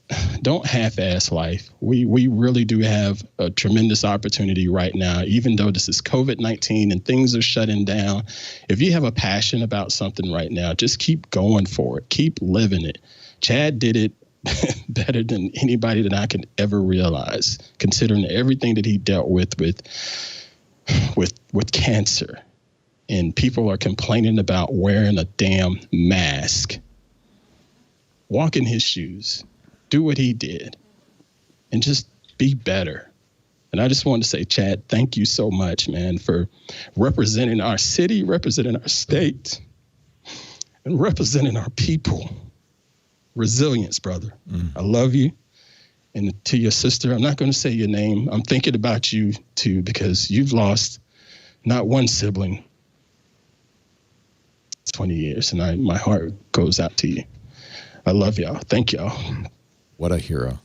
half-ass life. We really do have a tremendous opportunity right now, even though this is COVID-19 and things are shutting down. If you have a passion about something right now, just keep going for it. Keep living it. Chad did it better than anybody that I could ever realize, considering everything that he dealt with cancer. And people are complaining about wearing a damn mask. Walk in his shoes. Do what he did. And just be better. And I just want to say, Chad, thank you so much, man, for representing our city, representing our state, and representing our people. Resilience, brother. I love you. And to your sister, I'm not going to say your name. I'm thinking about you, too, because you've lost not one sibling, 20 years, and my heart goes out to you. I love y'all. Thank y'all. What a hero.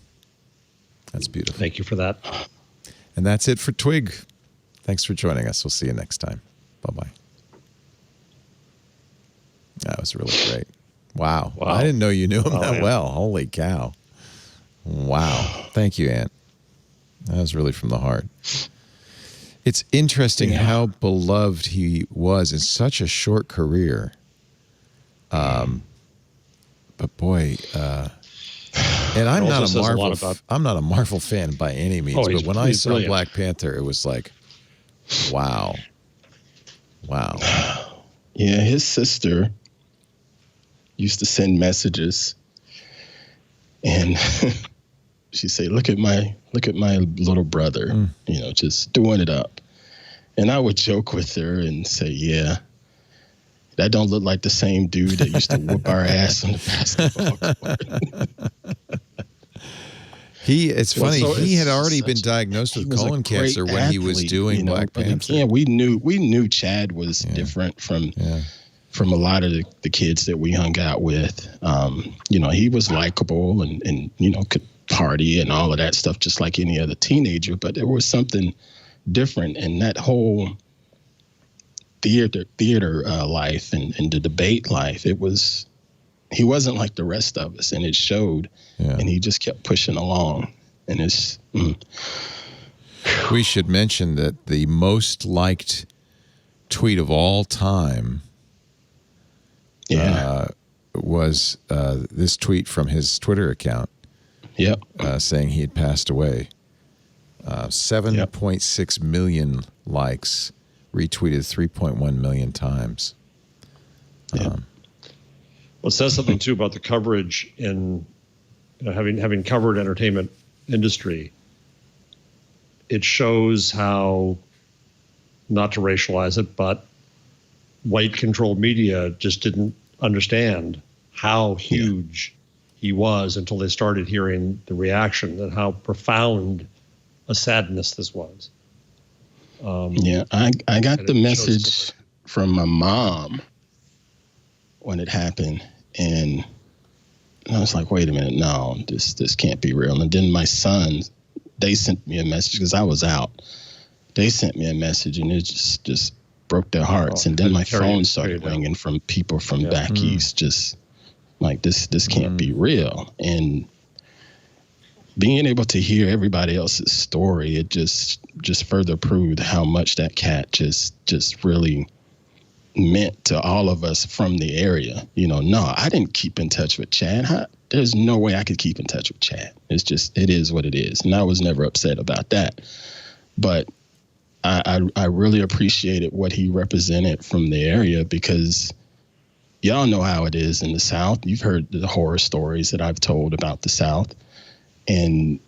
That's beautiful. Thank you for that. And that's it for TWiG. Thanks for joining us. We'll see you next time. Bye-bye. That was really great. Wow. I didn't know you knew him that well. Holy cow. Wow. Thank you, Ant. That was really from the heart. It's interesting how beloved he was in such a short career. But boy, and I'm not a Marvel fan by any means, but when I saw Black Panther, it was like, wow. Yeah, his sister used to send messages, and she'd say, look at my little brother, just doing it up. And I would joke with her and say, yeah, that don't look like the same dude that used to whoop our ass on the basketball court. It's funny. He had already been diagnosed with colon cancer when he was doing Black Panther. Yeah, we knew Chad was different from a lot of the kids that we hung out with. He was likable and could party and all of that stuff just like any other teenager. But there was something different in that whole theater life and the debate life. He wasn't like the rest of us, and it showed. And he just kept pushing along. And it's we should mention that the most liked tweet of all time was this tweet from his Twitter account. Saying he had passed away. 7.6 million likes, retweeted 3.1 million times. Well, it says something too about the coverage in having covered entertainment industry. It shows how not to racialize it, but white-controlled media just didn't understand how huge he was until they started hearing the reaction and how profound a sadness this was. I got the message from my mom when it happened, and I was like, wait a minute, no, this can't be real. And then my sons, they sent me a message because I was out. They sent me a message, and it just broke their hearts. And then my phone started ringing from people from back east, just like, this can't be real. And being able to hear everybody else's story, it just further proved how much that cat just really meant to all of us from the area. No, I didn't keep in touch with Chad. There's no way I could keep in touch with Chad. It is what it is. And I was never upset about that. But I really appreciated what he represented from the area, because y'all know how it is in the South. You've heard the horror stories that I've told about the South. And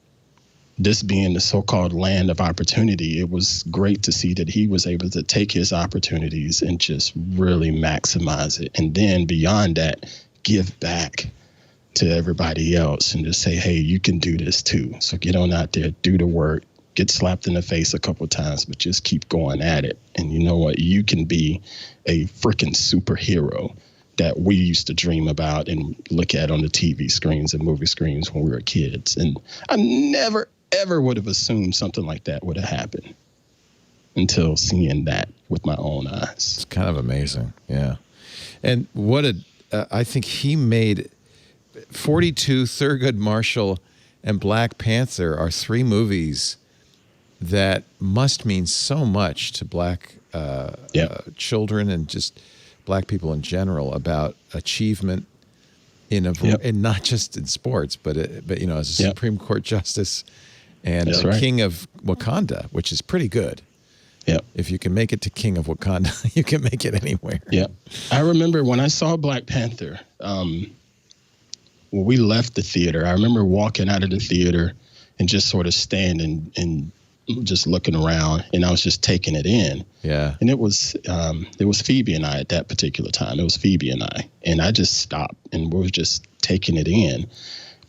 this being the so-called land of opportunity, it was great to see that he was able to take his opportunities and just really maximize it. And then beyond that, give back to everybody else and just say, hey, you can do this too. So get on out there, do the work, get slapped in the face a couple of times, but just keep going at it. And you know what? You can be a freaking superhero that we used to dream about and look at on the TV screens and movie screens when we were kids. And I never, ever would have assumed something like that would have happened until seeing that with my own eyes. It's kind of amazing. Yeah. And I think he made 42, Thurgood Marshall, and Black Panther are three movies that must mean so much to black children and just black people in general about achievement and not just in sports, but as a Supreme Court justice and King of Wakanda, which is pretty good. Yeah. If you can make it to King of Wakanda, you can make it anywhere. Yeah. I remember when I saw Black Panther, when we left the theater, I remember walking out of the theater and just sort of standing and just looking around, and I was just taking it in. Yeah. And it was Phoebe and I at that particular time. It was Phoebe and I. And I just stopped and we were just taking it in.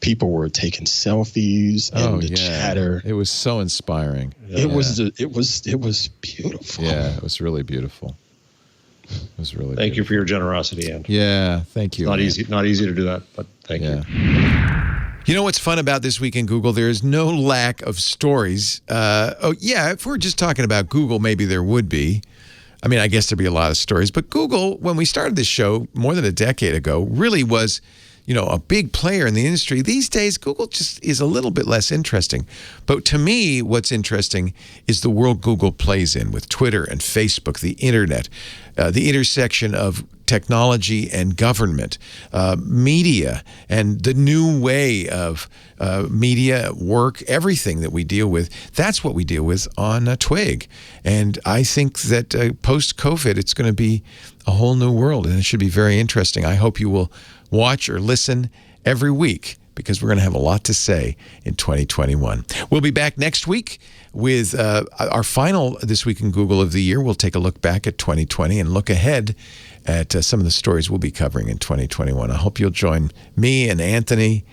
People were taking selfies and the chatter. It was so inspiring. It was beautiful. Yeah, it was really beautiful. It was really Thank you for your generosity, Ann. Yeah, thank you. It's not easy to do that, but thank you. You know what's fun about This Week in Google? There is no lack of stories. If we're just talking about Google, maybe there would be. I mean, I guess there'd be a lot of stories. But Google, when we started this show more than a decade ago, really was, a big player in the industry. These days, Google just is a little bit less interesting. But to me, what's interesting is the world Google plays in with Twitter and Facebook, the internet, the intersection of technology and government, media, and the new way of media work, everything that we deal with. That's what we deal with on TWiG. And I think that post-COVID, it's going to be a whole new world, and it should be very interesting. I hope you will watch or listen every week, because we're going to have a lot to say in 2021. We'll be back next week with our final This Week in Google of the year. We'll take a look back at 2020 and look ahead at some of the stories we'll be covering in 2021. I hope you'll join me and Anthony,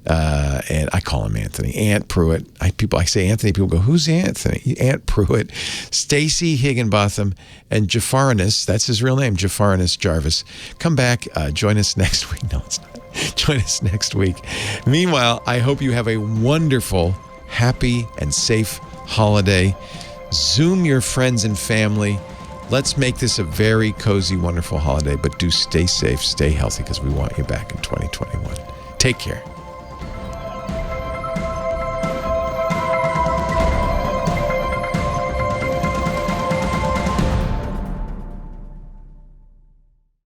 and I call him Anthony, Ant Pruitt. I say Anthony, people go, who's Anthony? Ant Pruitt, Stacey Higginbotham, and Jeff, that's his real name, Jeff Jarvis. Come back, join us next week. No, it's not. Join us next week. Meanwhile, I hope you have a wonderful, happy, and safe holiday. Zoom your friends and family. Let's make this a very cozy, wonderful holiday, but do stay safe, stay healthy, because we want you back in 2021. Take care.